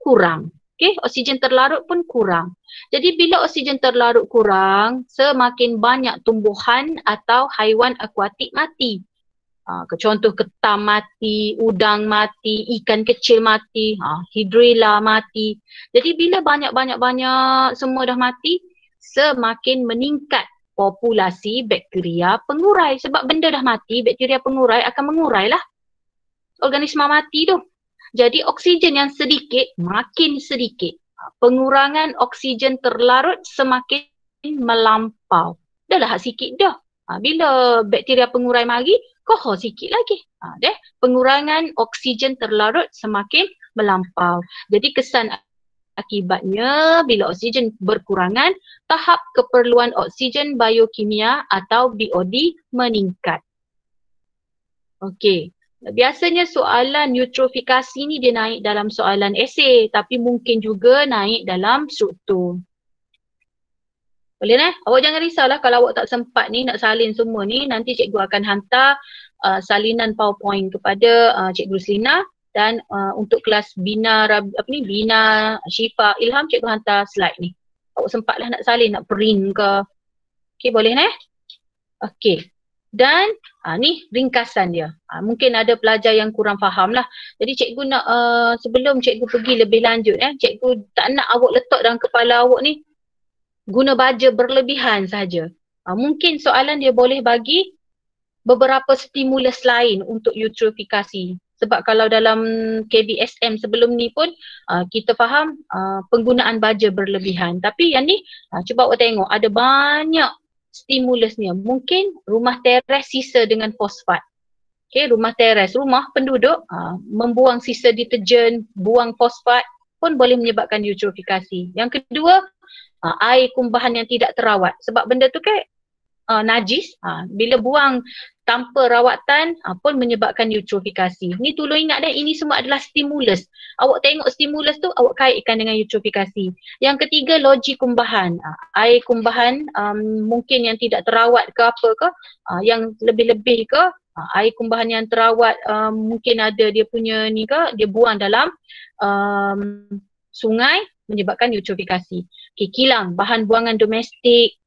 S1: kurang. Okay? Oksigen terlarut pun kurang. Jadi bila oksigen terlarut kurang, semakin banyak tumbuhan atau haiwan akuatik mati. Contoh ketam mati, udang mati, ikan kecil mati, hidrilla mati. Jadi bila banyak semua dah mati, semakin meningkat populasi bakteria pengurai. Sebab benda dah mati, bakteria pengurai akan mengurai lah organisma mati tu. Jadi oksigen yang sedikit makin sedikit. Pengurangan oksigen terlarut semakin melampau. Dah lah sikit dah. Bila bakteria pengurai mari, kohor sikit lagi. Pengurangan oksigen terlarut semakin melampau. Jadi kesan akibatnya bila oksigen berkurangan, tahap keperluan oksigen biokimia atau BOD meningkat. Okey. Biasanya soalan eutrofikasi ni dia naik dalam soalan esei, tapi mungkin juga naik dalam struktur. Boleh Awak jangan risaulah kalau awak tak sempat ni nak salin semua ni. Nanti cikgu akan hantar salinan PowerPoint kepada cikgu Selina. Dan untuk kelas Bina Syifa Ilham, cikgu hantar slide ni. Awak sempatlah nak salin, nak print ke. Okey, boleh Okey. Dan ni ringkasan dia. Mungkin ada pelajar yang kurang faham lah. Jadi cikgu nak sebelum cikgu pergi lebih lanjut, cikgu tak nak awak letak dalam kepala awak ni guna baja berlebihan saja. Mungkin soalan dia boleh bagi beberapa stimulus lain untuk eutrofikasi. Sebab kalau dalam KBSM sebelum ni pun kita faham penggunaan baja berlebihan. Tapi yang ni cuba awak tengok ada banyak stimulusnya. Mungkin rumah teres sisa dengan fosfat. Okay, rumah teres, rumah penduduk membuang sisa deterjen, buang fosfat pun boleh menyebabkan eutrofikasi. Yang kedua, air kumbahan yang tidak terawat. Sebab benda tu kan najis, bila buang tanpa rawatan pun menyebabkan eutrofikasi. Ni tolong ingat ini semua adalah stimulus. Awak tengok stimulus tu, awak kaitkan dengan eutrofikasi. Yang ketiga, loji kumbahan. Air kumbahan mungkin yang tidak terawat ke apa ke, yang lebih-lebih ke, air kumbahan yang terawat mungkin ada dia punya ni ke, dia buang dalam sungai menyebabkan eutrofikasi. Okay, kilang, bahan buangan domestik,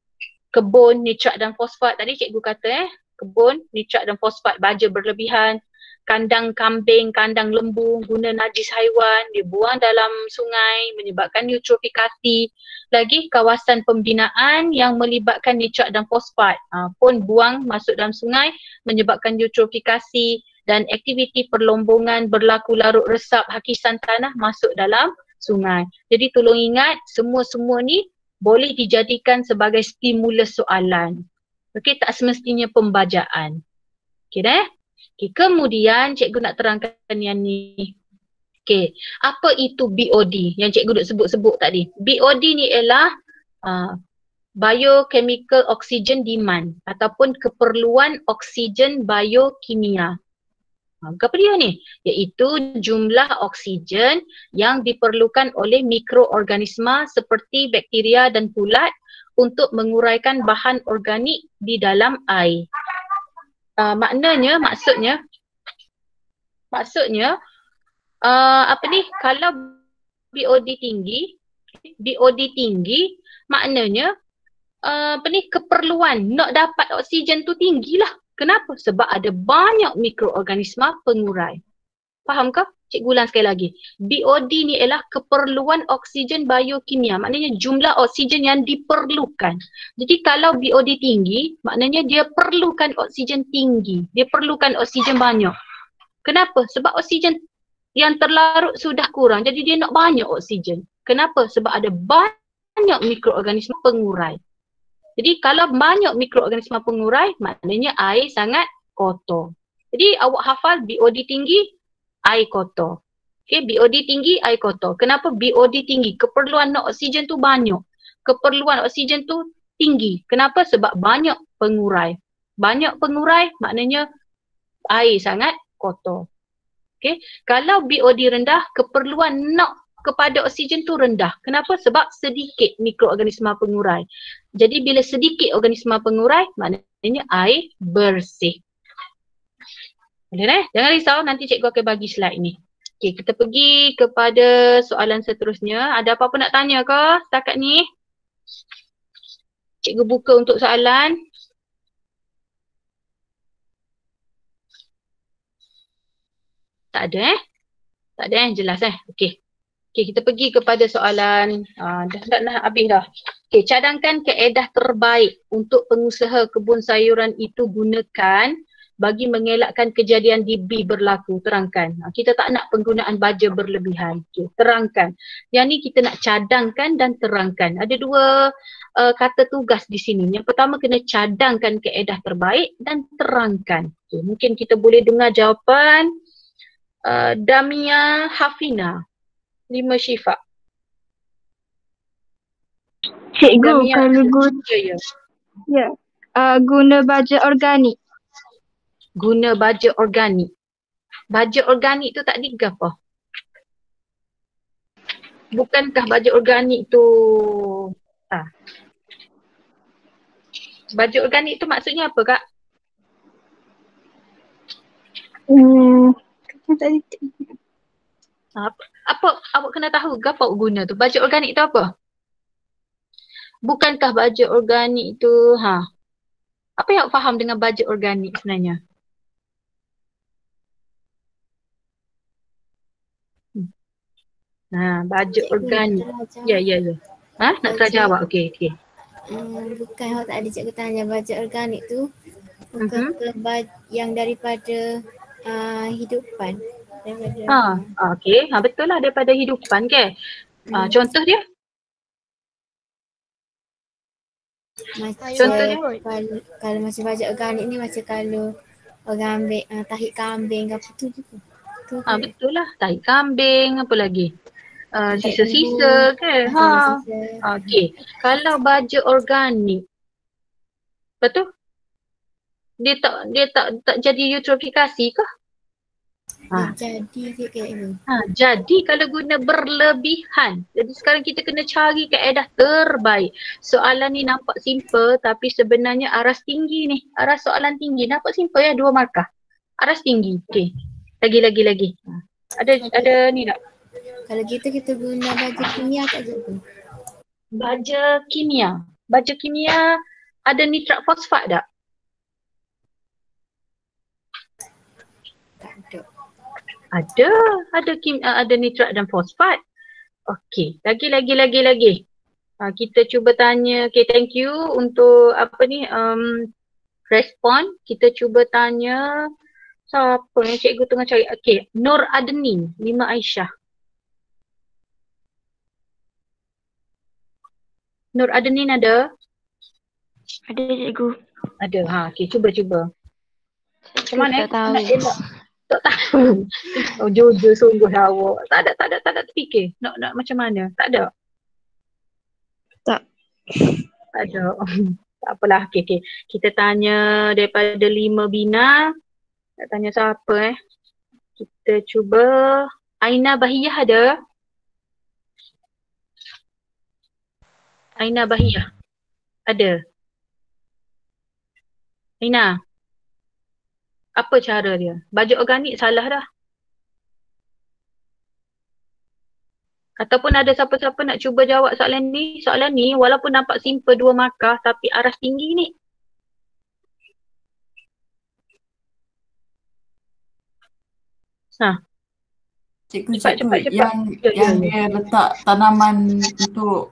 S1: kebun, nitrat dan fosfat. Tadi cikgu kata kebun, nitrat dan fosfat, baja berlebihan, kandang kambing, kandang lembu, guna najis haiwan, dia buang dalam sungai menyebabkan eutrofikasi. Lagi kawasan pembinaan yang melibatkan nitrat dan fosfat pun buang masuk dalam sungai menyebabkan eutrofikasi. Dan aktiviti perlombongan berlaku larut resap hakisan tanah masuk dalam sungai. Jadi tolong ingat semua-semua ni boleh dijadikan sebagai stimulus soalan. Okey, tak semestinya pembajaan. Okey Okay, kemudian cikgu nak terangkan yang ni. Okey, apa itu BOD yang cikgu duk sebut-sebut tadi? BOD ni ialah biochemical oxygen demand ataupun keperluan oksigen biokimia. Apa dia ni? Iaitu jumlah oksigen yang diperlukan oleh mikroorganisma seperti bakteria dan kulat untuk menguraikan bahan organik di dalam air. Maksudnya kalau BOD tinggi maknanya keperluan nak dapat oksigen tu tinggilah. Kenapa? Sebab ada banyak mikroorganisma pengurai. Faham ke? Cikgu ulang sekali lagi. BOD ni ialah keperluan oksigen biokimia. Maknanya jumlah oksigen yang diperlukan. Jadi kalau BOD tinggi, maknanya dia perlukan oksigen tinggi. Dia perlukan oksigen banyak. Kenapa? Sebab oksigen yang terlarut sudah kurang. Jadi dia nak banyak oksigen. Kenapa? Sebab ada banyak mikroorganisma pengurai. Jadi kalau banyak mikroorganisma pengurai, maknanya air sangat kotor. Jadi awak hafal BOD tinggi, air kotor. Okay, BOD tinggi, air kotor. Kenapa BOD tinggi? Keperluan oksigen tu banyak. Keperluan oksigen tu tinggi. Kenapa? Sebab banyak pengurai. Banyak pengurai maknanya air sangat kotor. Okay. Kalau BOD rendah, keperluan kepada oksigen tu rendah. Kenapa? Sebab sedikit mikroorganisma pengurai. Jadi bila sedikit organisma pengurai, maknanya air bersih. Boleh Jangan risau, nanti cikgu akan bagi slide ni. Okey, kita pergi kepada soalan seterusnya. Ada apa-apa nak tanya ke setakat ni? Cikgu buka untuk soalan. Tak ada Tak ada jelas Okey. Okey, kita pergi kepada soalan. Dah habis dah. Okey, cadangkan kaedah terbaik untuk pengusaha kebun sayuran itu gunakan bagi mengelakkan kejadian DB berlaku. Terangkan. Kita tak nak penggunaan baja berlebihan. Okey, terangkan. Yang ni kita nak cadangkan dan terangkan. Ada dua kata tugas di sini. Yang pertama kena cadangkan kaedah terbaik dan terangkan. Okey, mungkin kita boleh dengar jawapan Damia Hafina. 5 Syifa.
S15: Cikgu, kalau guna baja organik.
S1: Guna baja organik. Baja organik tu tak diga apa? Bukankah baja organik tu baja organik tu maksudnya apa, Kak? Apa awak kena tahu apa guna tu? Baja organik tu apa? Bukankah baja organik tu apa yang awak faham dengan baja organik sebenarnya? Baja organik. Ya. Nak try jawab. Okey.
S12: Bukan awak tak ada cikgu tanya baja organik tu. Bukan yang daripada hidupan.
S1: Okey. Betul lah daripada hidupan ke? Contoh dia?
S12: Contoh dia? Kalau macam baja organik ni macam kalau orang ambil tahi kambing ke apa tu juga.
S1: Betul lah. Tahi kambing, apa lagi? Sisa-sisa ke? Okey. Kalau baja organik, betul? Dia tak jadi eutrofikasi ke?
S12: Jadi dia kayak
S1: jadi kalau guna berlebihan. Jadi sekarang kita kena cari kaedah terbaik. Soalan ni nampak simple tapi sebenarnya aras tinggi ni. Aras soalan tinggi. Nampak simple 2 markah. Aras tinggi. Okey. Lagi. Ada ni tak?
S12: Kalau gitu kita guna baja kimia tak juga?
S1: Baja kimia ada nitrat fosfat tak? Ada nitrat dan fosfat. Okey, lagi. Kita cuba tanya. Okey, thank you untuk respon. Kita cuba tanya siapa yang cikgu tengah cari. Okey, Nur Adenin, 5 Aisyah. Nur Adenin ada?
S15: Ada cikgu.
S1: Ada. Okey, cuba. Macam mana?
S15: Tak tahu.
S1: Tak tahu. Jujur sungguh awak. Tak ada terfikir. Nak macam mana? Tak ada?
S15: Tak.
S1: Tak ada. Tak apalah. Okey. Kita tanya daripada 5 Bina. Nak tanya siapa Kita cuba. Aina Bahiyah ada? Aina Bahiyah. Ada? Aina. Apa cara dia? Baja organik salah dah. Baja organik tu dia tak ada nitrat dan fosfat. Dia ada nitrat dan fosfat. Okey, kita cuba. Aina Bahiyah. Ada? Aina. Apa cara dia? Baja organik salah dah. Baja organik tu dia tak ada nitrat dan fosfat. Dia ada nitrat dan fosfat. Okey, kita cuba. Aina Bahiyah ada? Ataupun ada siapa-siapa nak cuba jawab soalan ni. Soalan ni walaupun nampak simple 2 markah tapi aras tinggi ni.
S6: Cikgu, yang dia letak tanaman untuk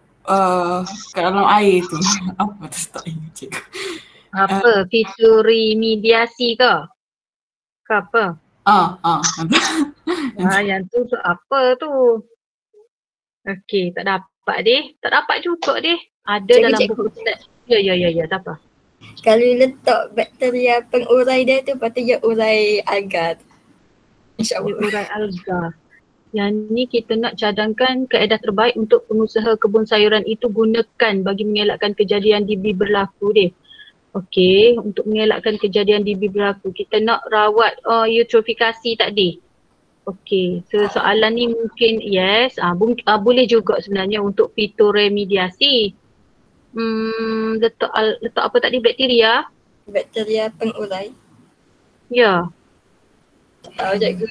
S6: kat dalam air tu. Apa tu tak ingat cikgu.
S1: Apa? Fiturimidiasi ke? Ke apa? Yang tu apa tu? Okey, tak dapat deh. Tak dapat juga deh. Ada dalam buku teks. Ya, tak apa.
S16: Kalau letak bakteria pengurai dia tu patutnya urai alga. InsyaAllah.
S1: Urai alga. Yang ni kita nak cadangkan kaedah terbaik untuk pengusaha kebun sayuran itu gunakan bagi mengelakkan kejadian DB berlaku deh. Okey, untuk mengelakkan kejadian DB berlaku, kita nak rawat eutrofikasi tadi. Okey, soalan ni mungkin yes, boleh juga sebenarnya untuk fitoremediasi. Letak apa tadi, bakteria?
S16: Bakteria pengurai.
S1: Ya.
S16: Tahu cikgu.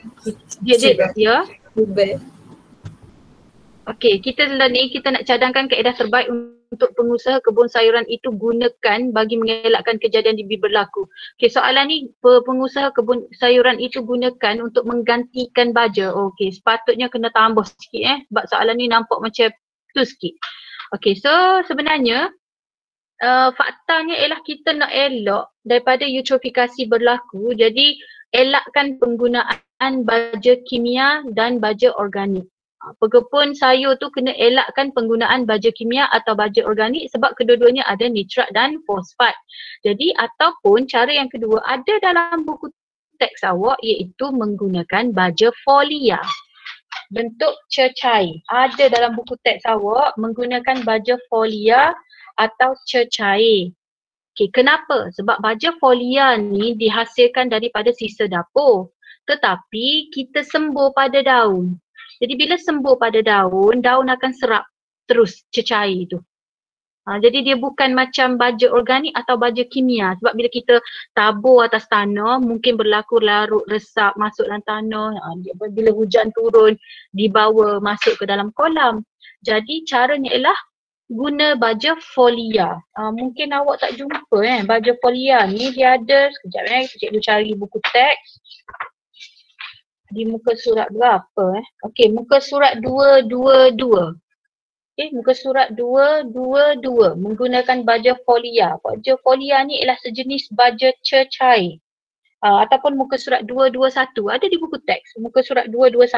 S1: Ya. Okey, kita nak cadangkan kaedah terbaik untuk pengusaha kebun sayuran itu gunakan bagi mengelakkan kejadian DB berlaku. Okey, soalan ni pengusaha kebun sayuran itu gunakan untuk menggantikan baja. Okey, sepatutnya kena tambah sikit sebab soalan ni nampak macam tu sikit. Okey, so sebenarnya faktanya ialah kita nak elak daripada eutrofikasi berlaku. Jadi elakkan penggunaan baja kimia dan baja organik. Pekebun sayur tu kena elakkan penggunaan baja kimia atau baja organik sebab kedua-duanya ada nitrat dan fosfat. Jadi ataupun cara yang kedua ada dalam buku teks awak iaitu menggunakan baja folia. Bentuk cecair. Ada dalam buku teks awak menggunakan baja folia atau cecair. Okey, kenapa? Sebab baja folia ni dihasilkan daripada sisa dapur. Tetapi kita sembur pada daun. Jadi bila sembur pada daun akan serap terus cecair tu. Jadi dia bukan macam baja organik atau baja kimia. Sebab bila kita tabur atas tanah mungkin berlaku larut resap masuk dalam tanah. Bila hujan turun dibawa masuk ke dalam kolam. Jadi caranya ialah guna baja folia. Mungkin awak tak jumpa baja folia ni dia ada. Sekejap cikgu cari buku teks. Di muka surat berapa Okey, muka surat 222. Okey, muka surat 222 menggunakan baja folia. Baja folia ni ialah sejenis baja cecair. Ataupun muka surat 221 ada di buku teks. Muka surat 221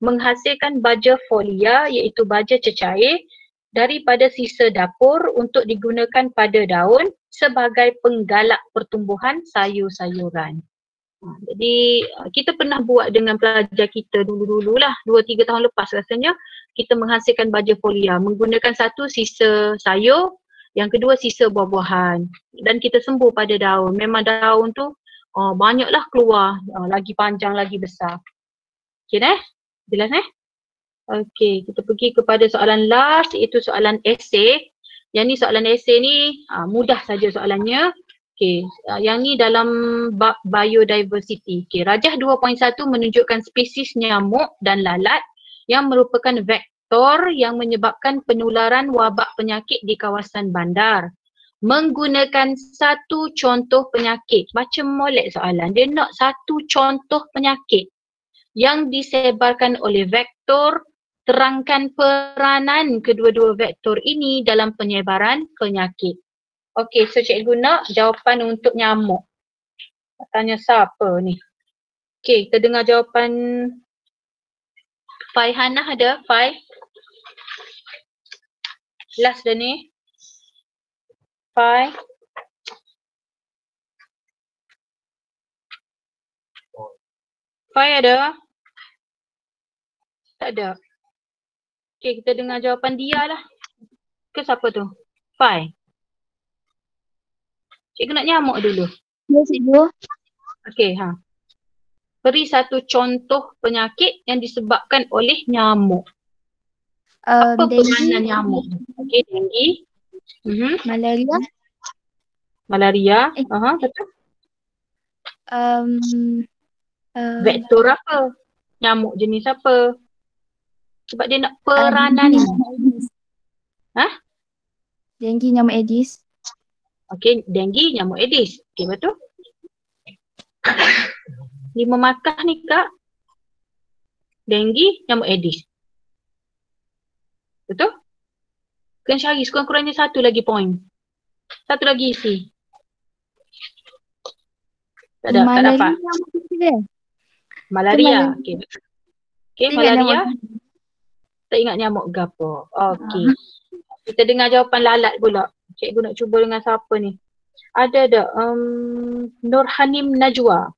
S1: menghasilkan baja folia iaitu baja cecair daripada sisa dapur untuk digunakan pada daun sebagai penggalak pertumbuhan sayur-sayuran. Jadi kita pernah buat dengan pelajar kita dulu-dulu lah, 2-3 tahun lepas rasanya kita menghasilkan baja folia menggunakan satu sisa sayur, yang kedua sisa buah-buahan dan kita sembur pada daun. Memang daun tu banyaklah keluar, lagi panjang lagi besar. Okey jelas Okey, kita pergi kepada soalan last iaitu soalan esei. Yang ni soalan esei ni mudah saja soalannya. Okey, yang ni dalam bab biodiversity. Okey, rajah 2.1 menunjukkan spesies nyamuk dan lalat yang merupakan vektor yang menyebabkan penularan wabak penyakit di kawasan bandar. Menggunakan satu contoh penyakit. Macam molek soalan. Dia nak satu contoh penyakit yang disebarkan oleh vektor. Terangkan peranan kedua-dua vektor ini dalam penyebaran penyakit. Okey, so cikgu nak jawapan untuk nyamuk. Tanya siapa ni? Okey, kita dengar jawapan Fai Hannah ada? Fai? Last dah ni. Fai? Fai ada? Tak ada. Okey, kita dengar jawapan dia lah. Ke siapa tu? Fai? Cikgu nak nyamuk dulu.
S15: Ya, cikgu.
S1: Okey, beri satu contoh penyakit yang disebabkan oleh nyamuk. Apa peranan nyamuk? Okey, denggi.
S15: Malaria.
S1: Malaria. Betul. Vektor apa? Nyamuk jenis apa? Sebab dia nak peranan.
S15: Denggi nyamuk Aedes.
S1: Okey, denggi nyamuk Aedes. Okey, betul. 5 markah ni Kak. Denggi nyamuk Aedes. Betul? Kena cari sekurang-kurangnya 1 lagi point. 1 lagi isi. Tak ada, tak dapat. Malaria. Okey. Okey, malaria. Tak ingat nyamuk gapo. Okey. Kita dengar jawapan lalat pula. Cikgu nak cuba dengan siapa ni? Ada tak? Nurhanim Najwa.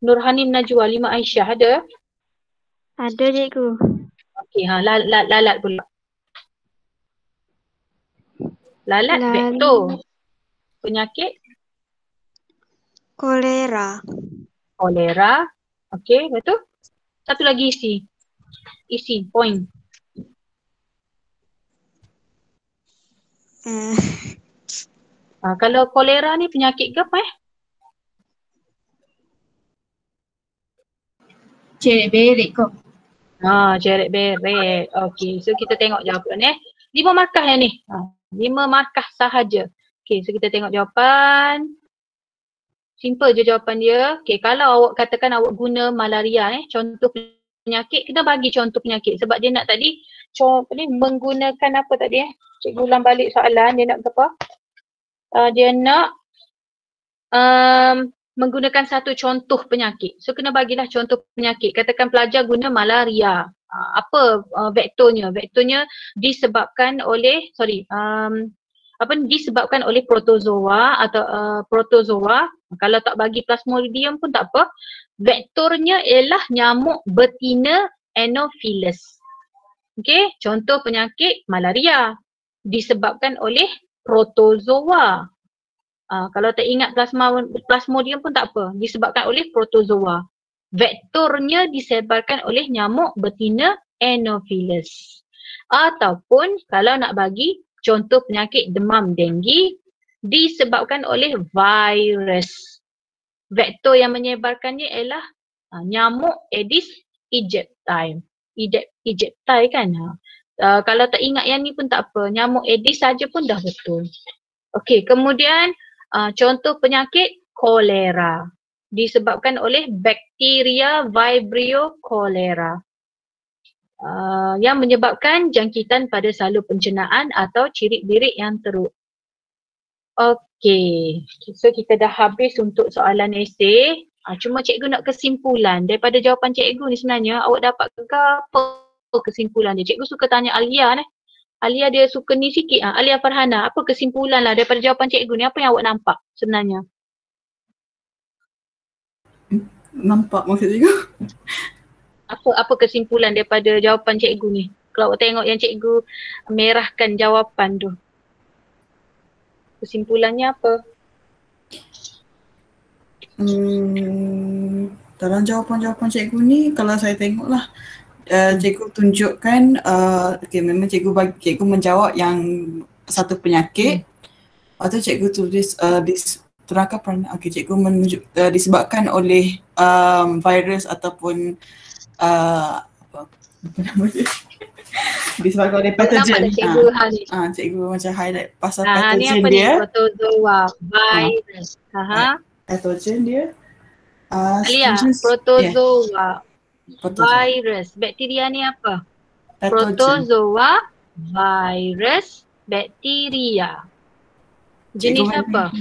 S1: Nurhanim Najwa, 5 Aisyah ada?
S17: Ada cikgu.
S1: Okey, lalat pula. Lalat vektor. Penyakit?
S17: Kolera.
S1: Kolera. Okey, betul. 1 lagi isi. Isi, point. Kalau kolera ni penyakit ke apa
S8: Cerek berik kok.
S1: Cerek berik. Okey, so kita tengok jawapan 5 markah yang ni. 5 markah sahaja. Okey, so kita tengok jawapan. Simple je jawapan dia. Okey, kalau awak katakan awak guna malaria contoh penyakit, kena bagi contoh penyakit sebab dia nak tadi menggunakan apa tadi Cikgu ulang balik soalan, dia nak apa? Dia nak menggunakan satu contoh penyakit. So kena bagilah contoh penyakit. Katakan pelajar guna malaria. Apa vektornya? Vektornya disebabkan oleh disebabkan oleh protozoa atau protozoa. Kalau tak bagi plasmodium pun tak apa. Vektornya ialah nyamuk betina Anopheles. Okey, contoh penyakit malaria disebabkan oleh protozoa. Kalau tak ingat plasmodium pun tak apa, disebabkan oleh protozoa. Vektornya disebarkan oleh nyamuk betina Anopheles. Ataupun kalau nak bagi contoh penyakit demam denggi disebabkan oleh virus. Vektor yang menyebarkannya ialah nyamuk Aedes aegypti. Aegypti kan. Kalau tak ingat yang ni pun tak apa, nyamuk Aedes saja pun dah betul. Okey, kemudian contoh penyakit kolera disebabkan oleh bakteria Vibrio cholera yang menyebabkan jangkitan pada salur pencernaan atau cirit-birit yang teruk. Okey, so kita dah habis untuk soalan esei. Cuma cikgu nak kesimpulan daripada jawapan cikgu ni sebenarnya awak dapat ke apa kesimpulan dia? Cikgu suka tanya Alia ni. Alia dia suka ni sikit. Alia Farhana, apa kesimpulan lah daripada jawapan cikgu ni? Apa yang awak nampak sebenarnya?
S6: Nampak maksud cikgu?
S1: Apa kesimpulan daripada jawapan cikgu ni? Kalau awak tengok yang cikgu merahkan jawapan tu. Kesimpulannya apa?
S6: Dalam jawapan-jawapan cikgu ni kalau saya tengok lah cikgu tunjukkan memang cikgu menjawab yang satu penyakit. Lepas tu cikgu tulis terangkan peranan. Cikgu menunjuk disebabkan oleh virus ataupun apa nama dia? Disebabkan oleh patogen. Cikgu macam highlight pasal patogen dia.
S1: Protozoa, virus.
S6: Patogen dia.
S1: Alia, protozoa, virus. Bakteria ni apa? Protozoa, virus, bakteria. Jenis apa?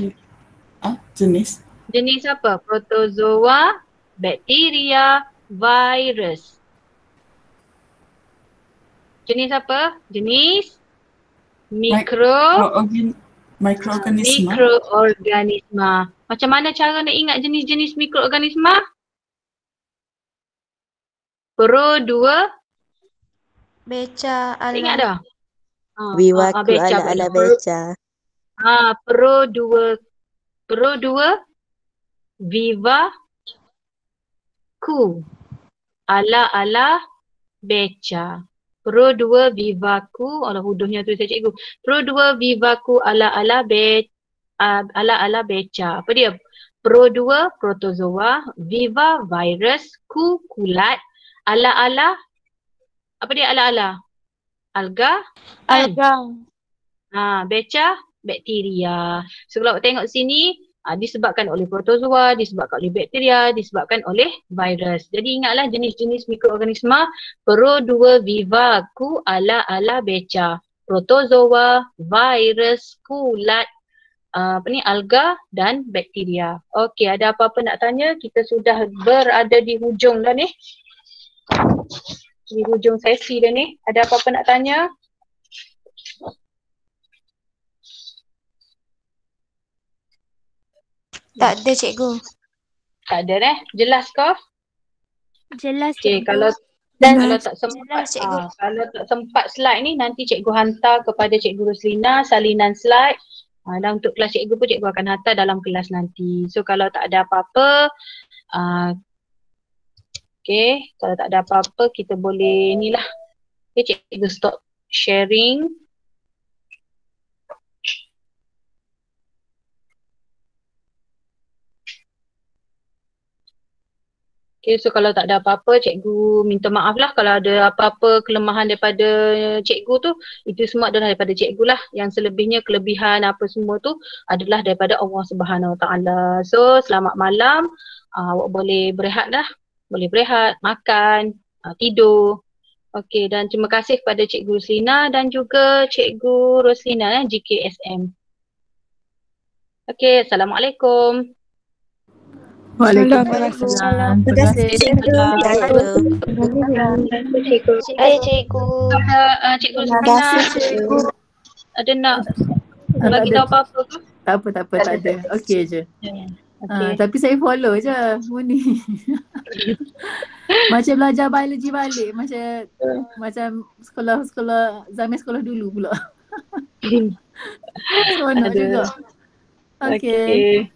S1: Jenis apa? Protozoa, bakteria, virus. Jenis apa? Jenis mikroorganisma. Macam mana cara nak ingat jenis-jenis mikroorganisma?
S17: Beca ala.
S1: Ingat dah?
S10: Vivaku ala beca.
S1: Vivaku ala beca. Vivaku, hurufnya tu saya cikgu. Vivaku ala beca. Apa dia? Pro 2 protozoa, Viva virus, Q kulat, Ala apa dia ala? Alga?
S9: Alga.
S1: Beca bakteria. So kalau tengok sini disebabkan oleh protozoa, disebabkan oleh bakteria, disebabkan oleh virus. Jadi ingatlah jenis-jenis mikroorganisma Pro 2 Viva, Q ala beca, protozoa, virus, kulat, alga dan bakteria. Okey, ada apa-apa nak tanya? Kita sudah berada di hujung dah ni. Di hujung sesi dah ni. Ada apa-apa nak tanya?
S17: Tak ada cikgu.
S1: Tak ada Jelas kah?
S17: Jelas
S1: Okey,
S17: cikgu.
S1: kalau tak sempat kalau tak sempat slide ni nanti cikgu hantar kepada cikgu Roslina salinan slide. Dan untuk kelas cikgu pun cikgu akan hantar dalam kelas nanti. So kalau tak ada apa-apa kalau tak ada apa-apa kita boleh ni lah. Cikgu stop sharing. So kalau tak ada apa-apa, cikgu minta maaf lah kalau ada apa-apa kelemahan daripada cikgu tu. Itu semua adalah daripada cikgu lah. Yang selebihnya kelebihan apa semua tu adalah daripada Allah Subhanahu Wa Taala. So selamat malam. Awak boleh berehat dah. Boleh berehat, makan, tidur. Okey, dan terima kasih kepada Cikgu Roslina dan juga Cikgu Roslina GKSM. Okey, Assalamualaikum.
S9: Waalaikumsalam.
S1: Terima kasih cikgu.
S3: Cikgu.
S1: Cikgu Roslina. Ada nak bagi tahu apa-apa ke?
S18: Tak apa, tak ada. Okey je. Tapi saya follow je Muni. Macam belajar biologi balik, macam sekolah zaman sekolah dulu pula. Seronok juga. Okey.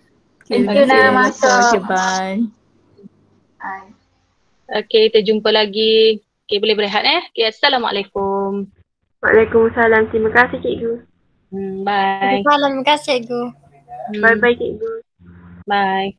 S2: Thank you dah masuk.
S18: Okay, bye.
S1: Okey, kita jumpa lagi. Okey, boleh berehat Okey, Assalamualaikum.
S17: Waalaikumsalam. Terima kasih cikgu.
S1: Bye.
S12: Terima kasih cikgu.
S17: Bye-bye cikgu.
S1: Bye.